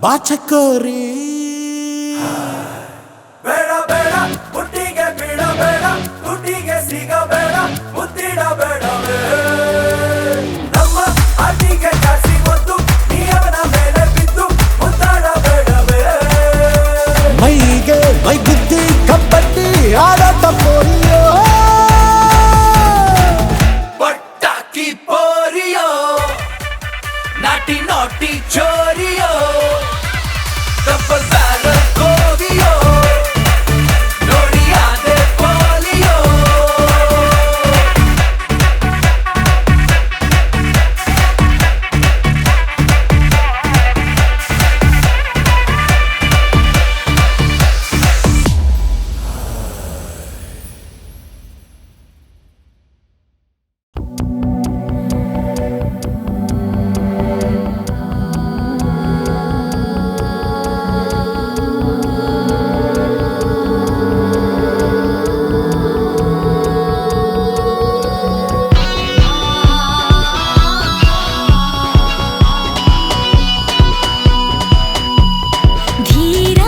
ಬಾಚಕೋರಿ ಬೇಡ ಬೇಡ ಹುಟ್ಟಿಗೆ ಬೀಳಬೇಡ ತುಟಿಗೆ ಸಿಗಬೇಡ ಮುತ್ತಿಡಬೇಡವೇ ನಮ್ಮ ಅತಿಗೆ ಜಾಸ್ತಿ ಗೊತ್ತು ನೀ ಅವನ ಮೇಲೆ ಬಿದ್ದು ಮುತ್ತಾಡಬೇಡವೇ ಮೈಗೆ ಮೈ ಬುದ್ಧಿ ಕಬ್ಬಡ್ಡಿ ಆಡಾಟ ಪೋಲಿಯೋ ಪಟಾಕಿ ಪೋರಿಯೋ ನಾಟಿ ನಾಟಿ ಚೋರಿಯೋ ಡಬಲ್ ಬ್ಯಾರಲ್ ಗೋವಿಯೋ ನೋಡಿಯಾದೆ ಪೋಲಿಯೋ ಧೀರ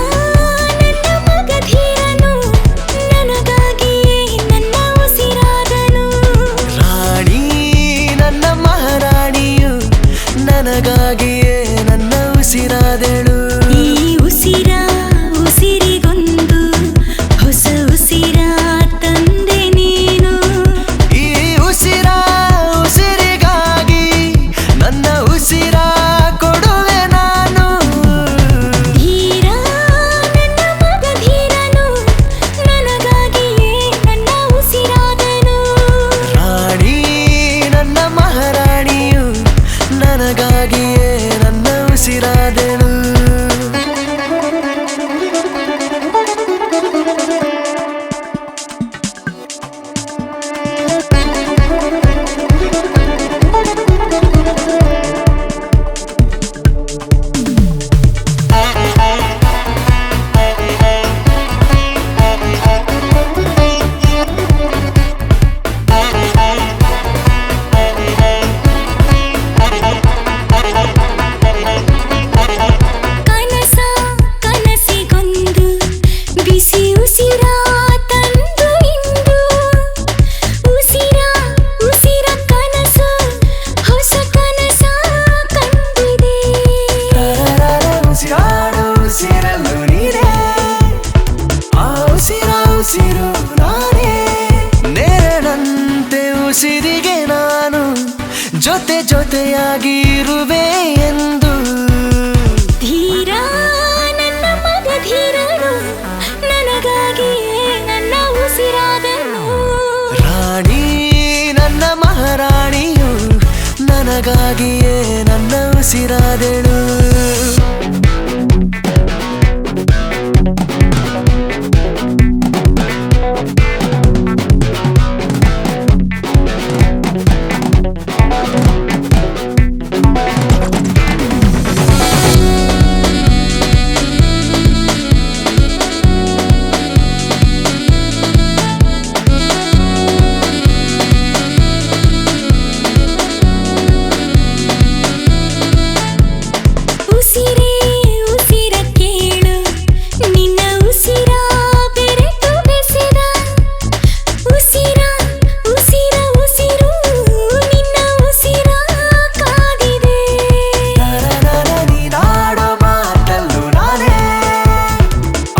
ನನ್ನ ಮಗ ಧೀರನು ನನಗಾಗಿಯೇ ನನ್ನ ಉಸಿರಾದನು ರಾಣಿ ನನ್ನ ಮಹಾರಾಣಿಯು ನನಗಾಗಿಯೇ ನನ್ನ ಉಸಿರಾದೆಳು ಈ ಉಸಿರಿಗೊಂದು ಹೊಸ ಉಸಿರ ತಂದೆ ನೀನು ಈ ಉಸಿರಿಗಾಗಿ ನನ್ನ ಉಸಿರ ಕೊಡುವೆ ನಾನು ಧೀರ ನನ್ನ ಮಗ ಧೀರನು ನನಗಾಗಿಯೇ ನನ್ನ ಉಸಿರಾದನು ರಾಣಿ ನನ್ನ ಮಹಾರಾಣಿಯು ನನಗಾಗಿಯೇ ನನ್ನ ಉಸಿರಾದೆಳು ಕನಸಿಗೊಂದು ಬಿಸಿ ಉಸಿರ ತಂದು ಇಂದು ಉಸಿರ ಕನಸು ಹೊಸ ಕನಸ ಕಂಡಿದೆ ಉಸಿರಾಡೋ ಉಸಿರಲ್ಲೂ ನೀನೇ ಆ ಉಸಿರು ನಾನೇ ನೇರಳಂತೆ ಉಸಿರಿಗೆ ನಾನು ಜೊತೆಯಾಗಿ ಇರುವೆ ಎಂದು ಧೀರ ನನ್ನ ಮಗ ಧೀರನು ನನಗಾಗಿಯೇ ನನ್ನ ಉಸಿರಾದನು ರಾಣಿ ನನ್ನ ಮಹಾರಾಣಿಯು ನನಗಾಗಿಯೇ ನನ್ನ ಉಸಿರಾದೆಳು ಉಸಿರ ಕೇಳು ನಿನ್ನ ಉಸಿರ ಬೆರೆತು ಬೆಸೆದ ಉಸಿರು ನಿನ್ನ ಉಸಿರ ಕಾದಿದೆ ನೀನಾಡೋ ಮಾತಲ್ಲೂ ನಾನೇ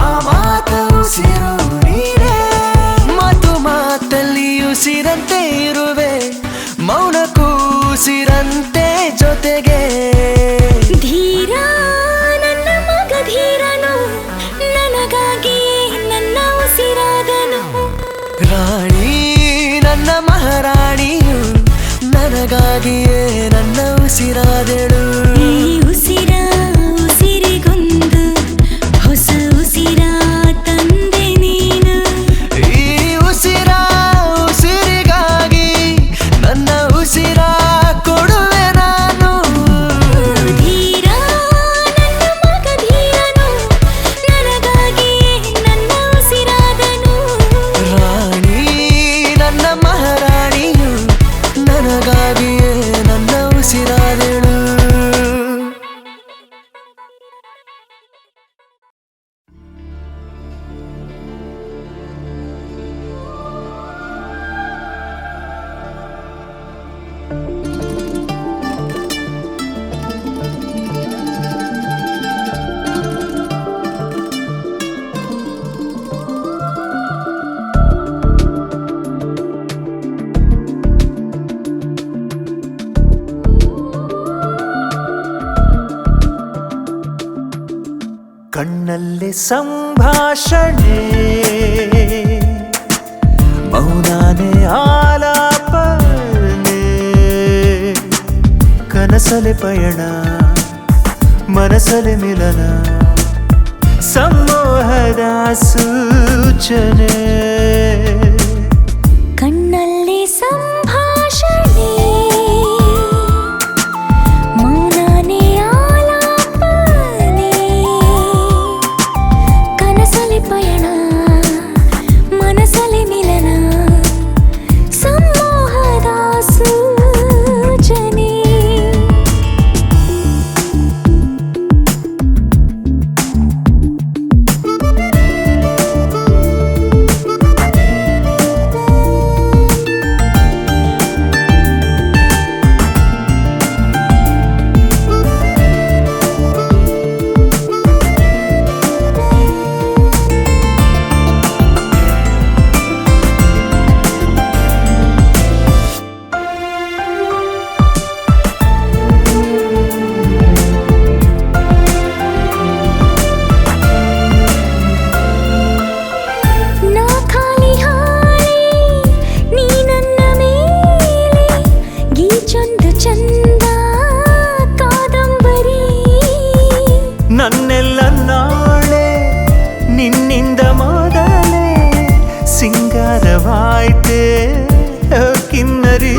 ಆ ಮಾತ ಉಸಿರು ನೀನೇ ಮಾತಲ್ಲಿ ಉಸಿರಂತೆ ಇರುವೆ ಮೌನಕ್ಕೂ ಉಸಿರಂತೆ ಜೊತೆಗೆ ಧೀರ ನನ್ನ ಮಗ ಧೀರನು ನನಗಾಗಿಯೇ ನನ್ನ ಉಸಿರಾದನು ರಾಣಿ ನನ್ನ ಮಹಾರಾಣಿಯು ನನಗಾಗಿಯೇ ನನ್ನ ಉಸಿರಾದೆಳು ಈ ಉಸಿರಿಗೊಂದು ಹೊಸ ಉಸಿರ ತಂದೆ ನೀನು ಈ ಉಸಿರಿಗಾಗಿ ನನ್ನ ಉಸಿರ ಕೊಡುವೆ ನಾನು ಧೀರ ನನ್ನ ಮಗ ಧೀರನು ನನಗಾಗಿಯೇ ನನ್ನ ಉಸಿರಾದನು ರಾಣಿ ನನ್ನ ಮಹಾರಾಣಿಯು ನನಗಾಗಿಯೇ ನನ್ನ ಉಸಿರಾದೆಳು ಸಂಭಾಷಣೆ ಮೌನಾನೇ ಆಲಾಪನೆ ಕನಸಲೆ ಪಯಣ ಮನಸಲೆ ಮಿಲನ ಸಂಮೋಹದ ಸೂಚನೆ ಕಣ್ಣಲ್ಲಿ ಸಂಭಾಷಣೆ ಮೌನಾನೇ ಆಲಾಪನೆ ಕನಸಲಿ ಪಯಣ ಮನಸಲಿ ಮಿಲನ ಸಂಮೋಹದ ಸೂಚನೆ ನನ್ನೆಲ್ಲ ನಾಳೆ ನಿನ್ನಿಂದ ಮೊದಲೇ ಸಿಂಗಾರವಾಯ್ತೆ ಕಿನ್ನರಿ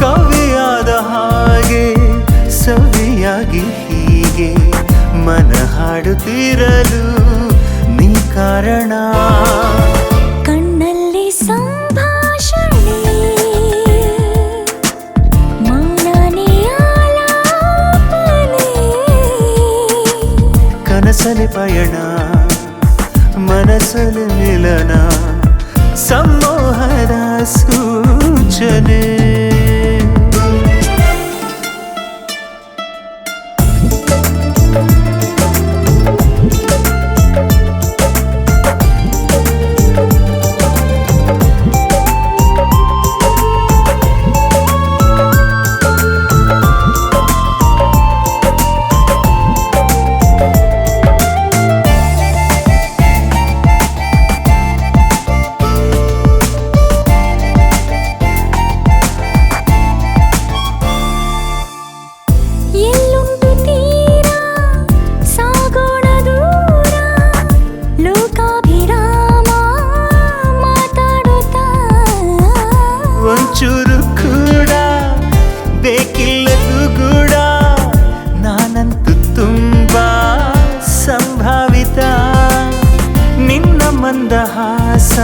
ಕವಿಯಾದ ಹಾಗೆ ಸವಿಯಾಗಿ ಹೀಗೆ ಮನ ಹಾಡುತ್ತಿರಲು ನೀ ಕಾರಣ ಕಣ್ಣಲ್ಲಿ ಸಂಭಾಷಣೆ ಮೌನಾನೇ ಆಲಾಪನೆ ಕನಸಲಿ ಪಯಣ ಮನಸಲಿ ಮಿಲನ ಸಂಮೋಹದ ಸೂಚನೆ ಎಲ್ಲುಂಟು ತೀರ ಸಾಗೋಣ ದೂರ ಲೋಕಾಭಿರಾಮ ಮಾತಾಡುತ್ತಾ ಒಂಚೂರು ಕೂಡ ಬೇಕಿಲ್ಲದು ಕೂಡ ನಾನಂತೂ ತುಂಬಾ ಸಂಭಾವಿತ ನಿನ್ನ ಮಂದಹಾಸ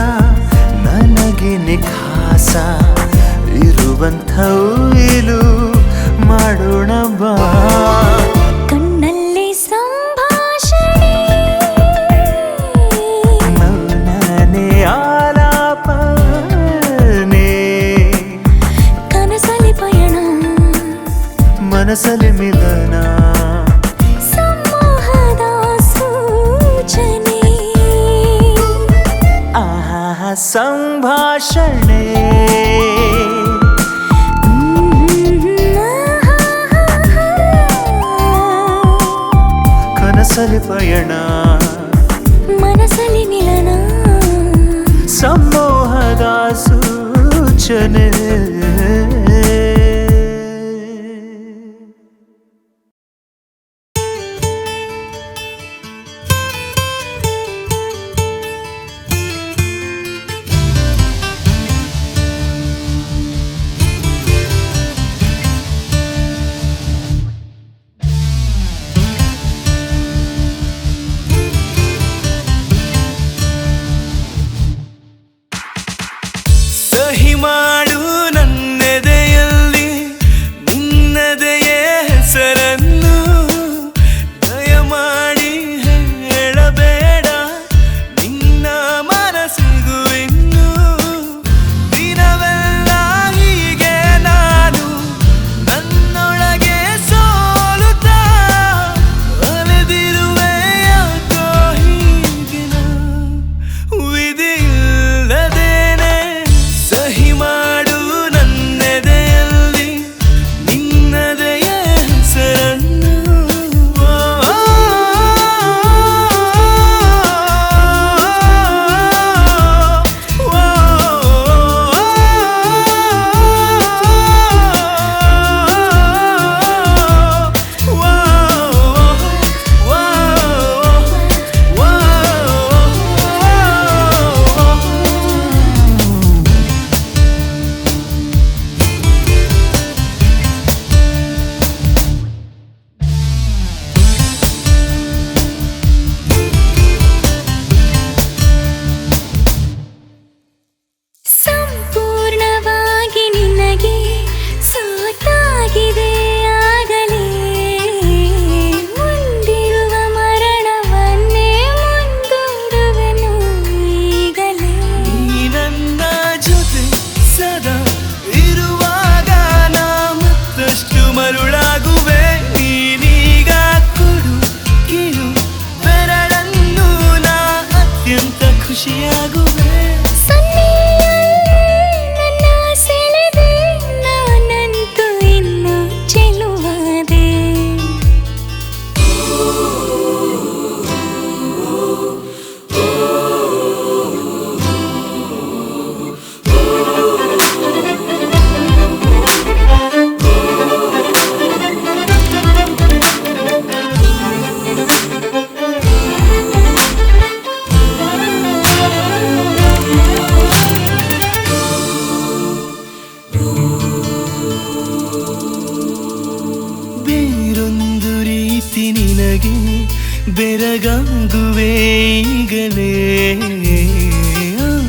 ನನಗೆ ನಿಖಾಸ ಇರುವಂಥ ಉಯಿಲು ಮಾಡೋಣ ಬಾ ಕಣ್ಣಲ್ಲಿ ಸಂಭಾಷಣೆ ಮೌನನೇ ಆಲಾಪನೆ ಕನಸಲಿ ಪಯಣ ಮನಸಲಿ ಮಿಲನ ಸಂಮೋಹದ ಸೂಚನೆ ಆಹಾ ಸಂಭಾಷಣೆ ಕನಸಲಿ ಪಯಣ ಮನಸಲಿ ಮಿಲನ ಸಂಮೋಹದ ಸೂಚನೆ ಸಹಿ ಮಾಡು ಒಂದು ರೀತಿ ನಿನಗೆ ಬೆರಗಾಗುವೆ ಈಗಲೇ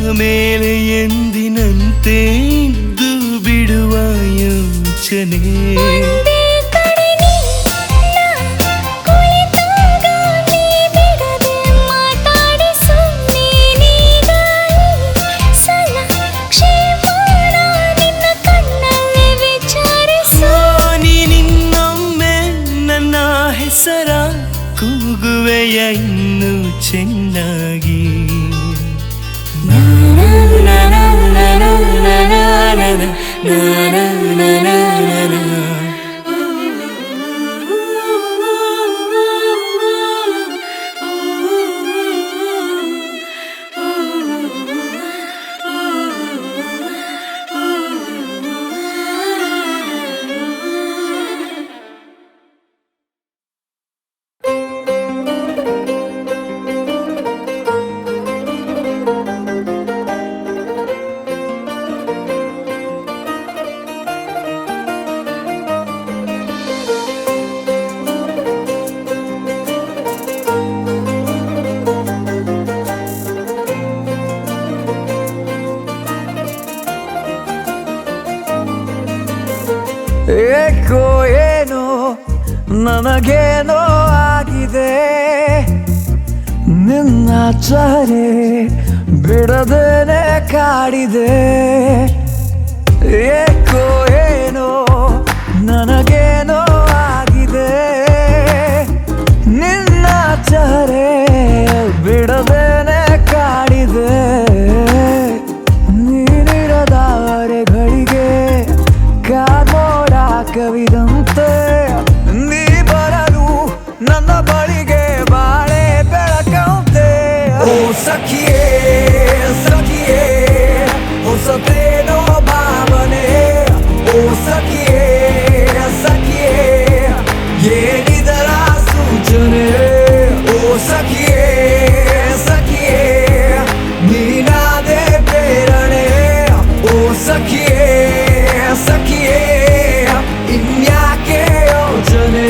ಆಮೇಲೆ ಎಂದಿನಂತೆ ಇದ್ದು ಬಿಡುವ ಯೋಚನೆ ಒಂದೇ ಕಡೆ ನಿನ್ನ ಕುಳಿತಾಗ ನೀ ಬಿಡದೆ ಮಾತಾಡಿಸು ನೀನೀಗ ಸಲ ಕ್ಷೇಮಾನ ನಿನ್ನ ಕಣ್ಣಲ್ಲಿ ವಿಚಾರಿಸು ನೀನಿನ್ನೊಮ್ಮೆ ನನ್ನ ಹೆಸರ ಕೂಗುವೆಯ ಇನ್ನು ಚೆನ್ನಾಗಿ ಏಕೋ ಏನೋ ನನಗೇನೋ ಆಗಿದೆ ನಿನ್ನ ಚಹರೆ ಬಿಡದೇನೆ ಕಾಡಿದೆ ಏಕೋ ಏನೋ ನನಗೇನೋ ಆಗಿದೆ ನಿನ್ನ ಚಹರೆ ಬಿಡದೇನೆ ಕಾಡಿದೆ ನೀನಿರದ ಅರೆಗಳಿಗೆ ಕಾಮೋಡ ಕವಿದಂತೆ ನೀ ಬರಲು ನನ್ನ ಬಳಿಗೆ ಬಾಳೆ ಬೆಳಕಂತೆ ಓ ಸಖಿಯೇ ಸಖಿಯೇ ಹೊಸತೇನೋ ಭಾವನೆ ಓ ಸಖಿಯೇ ಸಖಿಯೇ ಏನಿದರ ಸೂಚನೆ ಓ ಸಖಿಯೇ ಸಖಿಯೇ ನೀನಾದೆ ಪ್ರೇರಣೆ ಓ ಸಖಿಯೇ ಸಖಿಯೇ ಇನ್ಯಾಕೆ ಯೋಚನೆ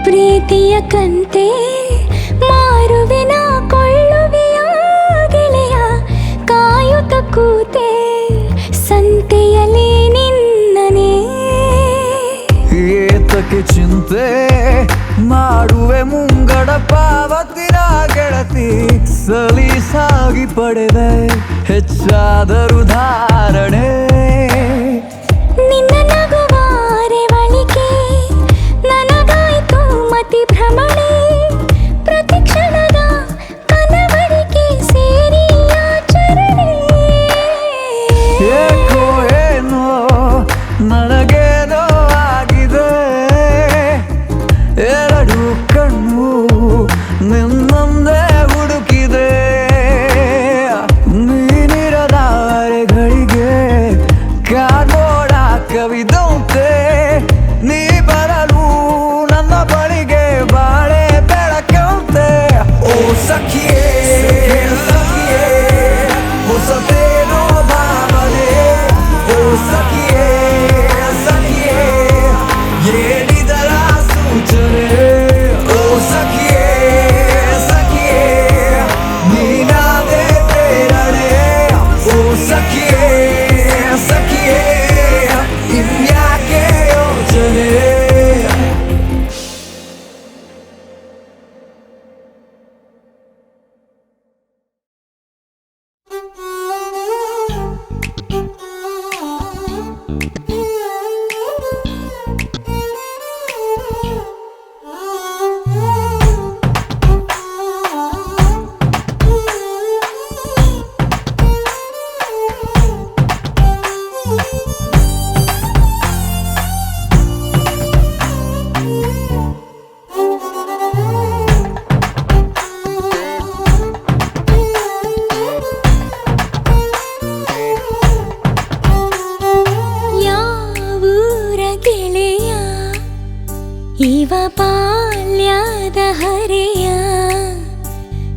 ಪ್ರೀತಿಯ ಕಂತೆ ಮಾರುವೆನ ಕೊಳ್ಳುವೆಯ ಗೆಳೆಯ ಕಾಯುತ್ತ ಕೂತೆ ಸಂತೆಯಲ್ಲಿ ನಿನ್ನನೆ ಏತಕ್ಕೆ ಚಿಂತೆ ಮಾಡುವೆ ಮುಂಗಡ ಪಾವತಿನ ಗೆಳತಿ ಸಲೀಸಾಗಿ ಪಡೆದೆ ಹೆಚ್ಚಾದರೂ ಧಾರಣೆ ನಿನ್ನ ನಗುವಾರೆ ಬಳಿಕೆ ನನಗಾಯ್ತು ಮತಿ ಭ್ರಮಣೆ ಪ್ರತಿ ಕ್ಷಣದ ಕನವರಿಕೆ ಸೇರಿ ಆಚರಣೆ ಏಕೋ ಏನೋ ನನಗೇನೋ ಆಗಿದೆ ಎರಡು ಕಣ್ಣು ನಿನ್ನೊಂದೇ ಹುಡುಕಿದೆ ನೀನಿರದ ಅರೆಗಳಿಗೆ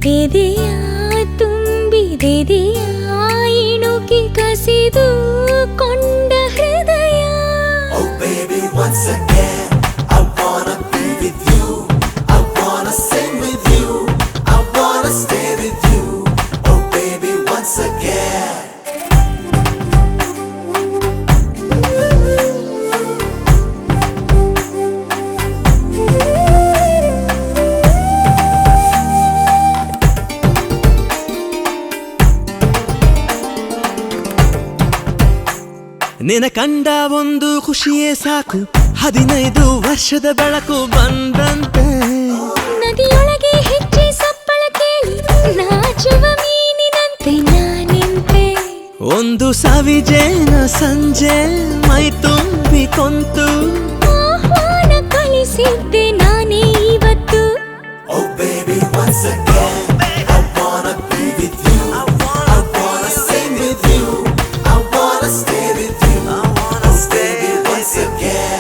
ಎದೆಯ ತುಂಬಿದೆದೆಯ ಇಣುಕಿ ಕಸಿದು ಕೊಂಡ ಹೃದಯ. Oh baby, once again, I wanna be with you. I wanna sing with you. I wanna stay with you. Oh baby, once again. ನಿನ ಕಂಡ ಒಂದು ಖುಷಿಯೇ ಸಾಕು, 15 ವರ್ಷದ ಬೆಳಕು ಬಂದಂತೆ. ನದಿಯೊಳಗೆ ಹೆಜ್ಜೆ ಸಪ್ಪಳ ಕೇಳಿ ನಾಚುವ ಮೀನಿನಂತೆ ನಾನಿಂತೆ. ಒಂದು ಸವಿಜೇನ ಸಂಜೆ ಮೈ ತುಂಬಿ ಕೊಂತು ಆಹ್ವಾನ ಕಳಿಸಿದ್ದೆ ನಾನೇ ಇವತ್ತು. Oh baby, once again, I wanna be with you. I wanna sing with you. I wanna stay with you. I wanna stay once again.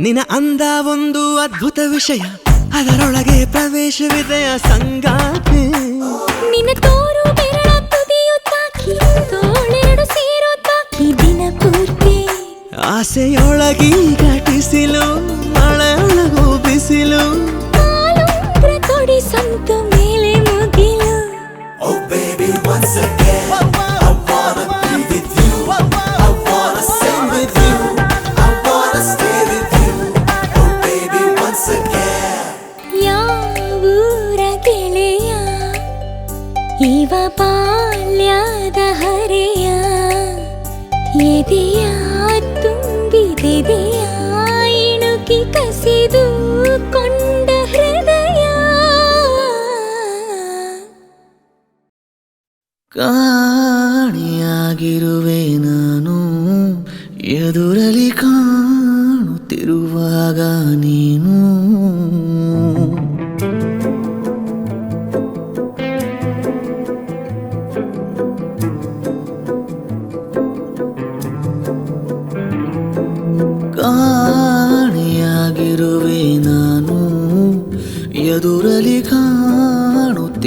ನಿನ ಅಂದ ಒಂದು ಅದ್ಭುತ ವಿಷಯ, ಅದರೊಳಗೆ ಪ್ರವೇಶವಿದೆಯ ಸಂಗಾತಿ. ನಿನ್ನ ತೋರು ಬೆರಳ ತುದಿಯು ತಾಕಿ ತೋಳೆರಡು ಸೇರೋ ತಾಕಿ ದಿನ ಪೂರ್ತಿ. ಆಸೆಯೊಳಗಿ ಘಟಿಸಿಲು ಮಳೆಯೊಳಗು ಬಿಸಿಲು. ಕಾಲುಂಗ್ರ ಕೊಡಿ ಸಂತು ಮೇಲೆ ಮುಗಿಲು. Oh baby, once again, I wanna be with you. I wanna sing with you. I wanna stay with you. Oh baby, once again. ಯಾವೂರ ಗೆಳೆಯ ಇವ ಬಾಲ್ಯದ ಹರೆಯ. ಎದೆಯ ತುಂಬಿದೆದೆಯ ಇಣುಕಿ ಕಸಿದು ಕೊಂಡ ಹೃದಯ. ಕಾಣಿಯಾಗಿರುವೆ ನಾನು ಎದುರಲಿ ಕಾಣುತ್ತಿರುವಾಗ ನೀನು. ಕಾಣಿಯಾಗಿರುವೆ ನಾನು ಎದುರಲಿ ಕಾಣುತ್ತಿರುವಾಗ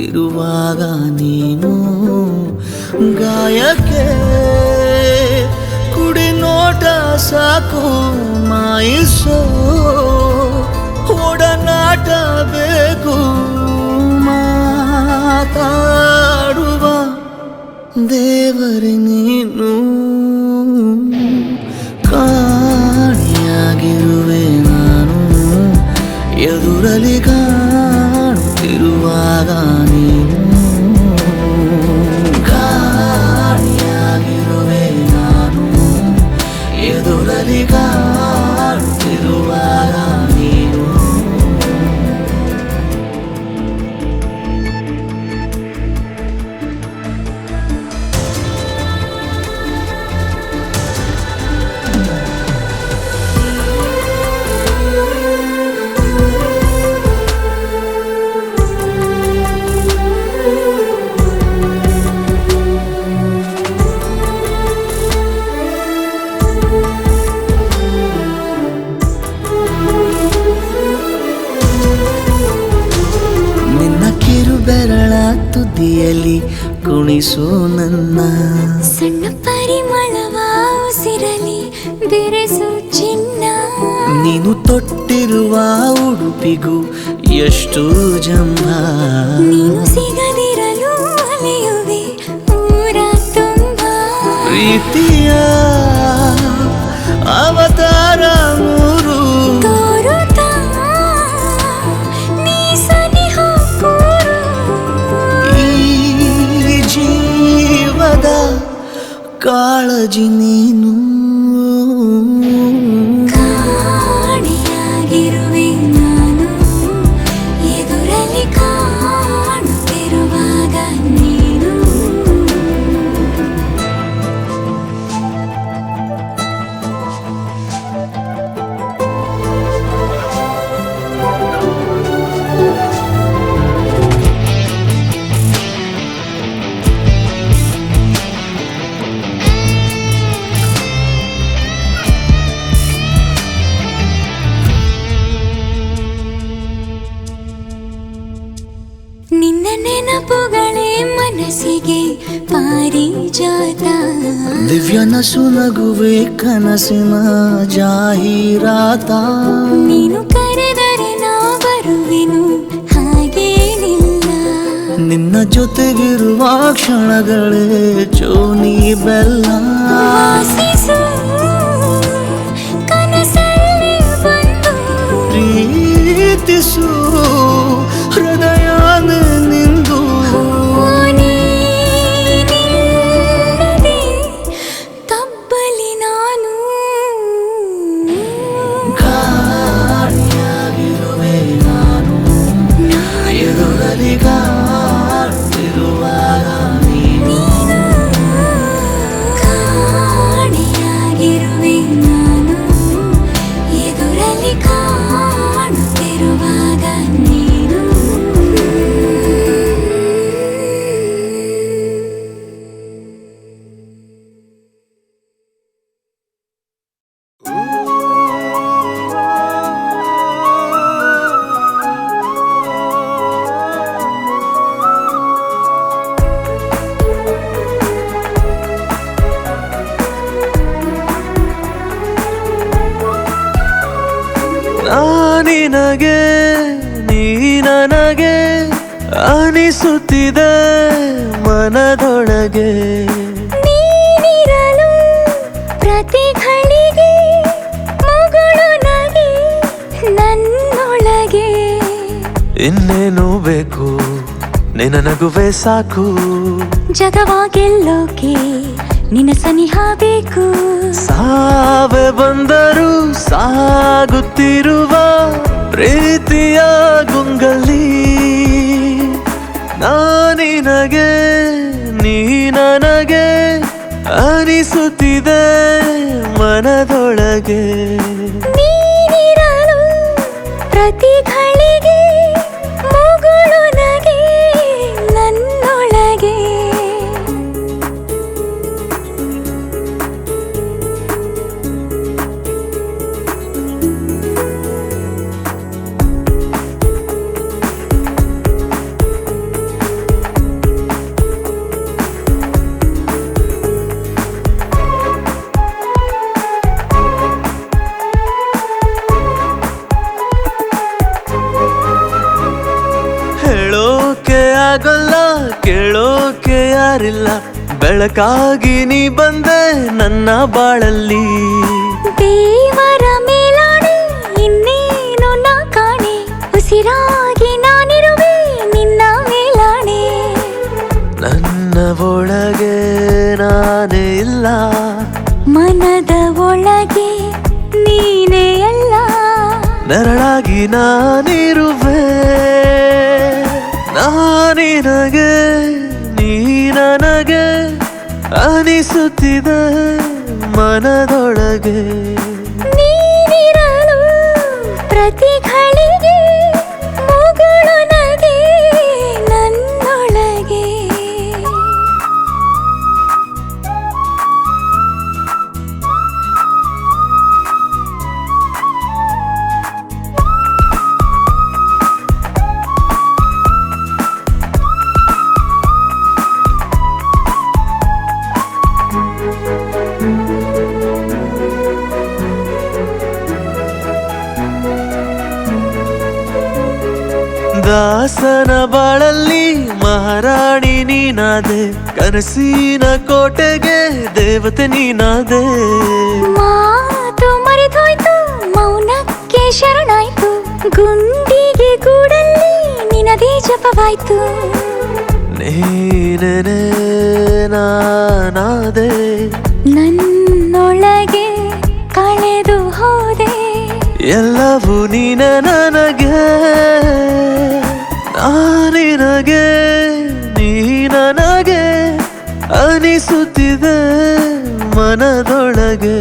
ನೀನು. ಗಾಯಕ್ಕೆ ಕುಡಿ ನೋಟ ಸಾಕು ಮಾಯಿಸೋ, ಒಡನಾಟ ಬೇಕು ಮಾತಾಡುವ ದೇವರೇ ನೀನು. ಕಾಣಿಯಾಗಿರುವೆ ನಾನು ಎದುರಲಿ ಕಾಣುತ್ತಿರುವಾಗ ನೀನು. ಕಾಣಿಯಾಗಿರುವೆ ನಾನು ಎದುರಲಿ ಕಾಣುತ್ತಿರುವಾಗ ನೀನು. ಬೆರಳ ತುದಿಯಲ್ಲಿ ಕುಣಿಸು ನನ್ನ. ಸಣ್ಣ ಪರಿಮಳವ ಉಸಿರಲಿ ಬೆರೆಸು ಚಿನ್ನ. ನೀನು ತೊಟ್ಟಿರುವ ಉಡುಪಿಗೂ ಎಷ್ಟು ಜಂಭ. ನೀನು ಸಿಗದಿರಲು ಅಲೆಯುವೆ ಊರ ತುಂಬ. ಪ್ರೀತಿಯ ಅವತಾರ ಮೂರು ತೋರುತ್ತಾ ನೀ ಸನಿಹ ಕೂರು. ಈ ಜೀವದ ಕಾಳಜಿ ನೀನು. ಕಾಣಿಯಾಗಿರುವೆ ನಾನು ಎದುರಲ್ಲಿ ಕಾಣುತ್ತಿರುವಾಗ ನೀನು. ದಿವ್ಯ ನಸು ನಗುವೆ ಕನಸಿನ ಜಾಹೀರಾತ ನೀನು ಕರೆದರೆ ನಾ ಬರುವೆನು ಹಾಗೇನಿಲ್ಲ ನಿನ್ನ ಜೊತೆಗಿರುವ ಕ್ಷಣಗಳೇ ಚೋನಿ ಬೆಲ್ಲ ವಾಸಿಸು ಕನಸಲ್ಲಿ ಬಂದು ಪ್ರೀತಿಸು ಹೃದಯನ ನಿಂದು ನೀನಿಲ್ಲದೆ ತಬ್ಬಲಿ ನಾನು ಗಾಳಿಯಾಗಿರುವೆ ನಾನು ಎದುರಲ್ಲಿ ಗಾಳಿರುವಾಗ ನೀನು ಕಾಣೆಯಾಗಿರುವೆ ನಾನು ಎದುರಲ್ಲಿ ಕಾಣುತ್ತಿರುವಾಗ ನೀನು ನಾನಿನಗೆ ನೀ ನನಗೆ ಅನಿಸುತ್ತಿದೆ ಮನದೊಳಗೆ ನೀನಿರಲು ಪ್ರತಿ ಘಳಿಗೆ ಮಗಳು ನಗೆ ನನ್ನೊಳಗೆ ಇನ್ನೇನು ಬೇಕು ನಿನ್ನ ನಗುವೆ ಸಾಕು ಜಗವ ಗೆಲ್ಲೋಕೆ ನಿನ್ನ ಸನಿಹ ಬೇಕು ಸಾವೆ ಬಂದರೂ ಸಾಗುತ್ತಿರುವ ಪ್ರೀತಿಯ ಗುಂಗಲ್ಲಿ ನಾನಿನಗೆ ನೀ ನನಗೆ ಅನಿಸುತ್ತಿದೆ ಮನದೊಳಗೆ ನೀನಿರಲು ಪ್ರತಿ ಘಳಿಗೆ ಮಗಳು ನಗೆ ನನ್ನೊಳಗೆ ಹೇಳೋಕೆ ಆಗಲ್ಲ ಕೇಳೋಕೆ ಯಾರಿಲ್ಲ ಬೆಳಕಾಗಿ ನೀ ಬಂದೆ ನನ್ನ ಬಾಳಲ್ಲಿ ದೇವರ ಮೇಲಾಣೆ ಇನ್ನೇನು ನಾ ಕಾಣೆ ಉಸಿರಾಗಿ ನಾನಿರುವೆ ನಿನ್ನ ಮೇಲಾಣೆ ನನ್ನ ಒಳಗೆ ನಾನೇ ಇಲ್ಲ ಮನದ ಒಳಗೆ ನೀನೇ ಎಲ್ಲ ನೆರಳಾಗಿ ನಾನಿರುವೆ ನಾನಿನಗೆ ನೀ ನನಗೆ ಅನಿಸುತ್ತಿದೆ ಮನದೊಳಗೆ ನೀನಿರಲು ಪ್ರತಿ ಘಳಿಗೆ ಮಗಳು ನಗೆ ನನ್ನೊಳಗೆ ದಾಸನ ಬಾಳಲ್ಲಿ ಮಹಾರಾಣಿ ನೀನಾದೆ ಕನಸಿನ ಕೋಟೆಗೆ ದೇವತೆ ನೀನಾದೆ ಮಾತು ಮರೆತೋಯ್ತು ಮೌನಕ್ಕೆ ಶರಣಾಯ್ತು ಗುಂಡಿಗೆ ಗೂಡಲ್ಲಿ ನಿನದೇ ಜಪವಾಯ್ತು ನೀನೇ ನಾನಾದೆ ನನ್ನೊಳಗೆ ಕಳೆದು ಹೋದೆ ಎಲ್ಲವೂ ನೀನೆ ನನಗೆ ನಾನಿನಗೆ ನೀ ನನಗೆ ಅನಿಸುತ್ತಿದೆ ಮನದೊಳಗೆ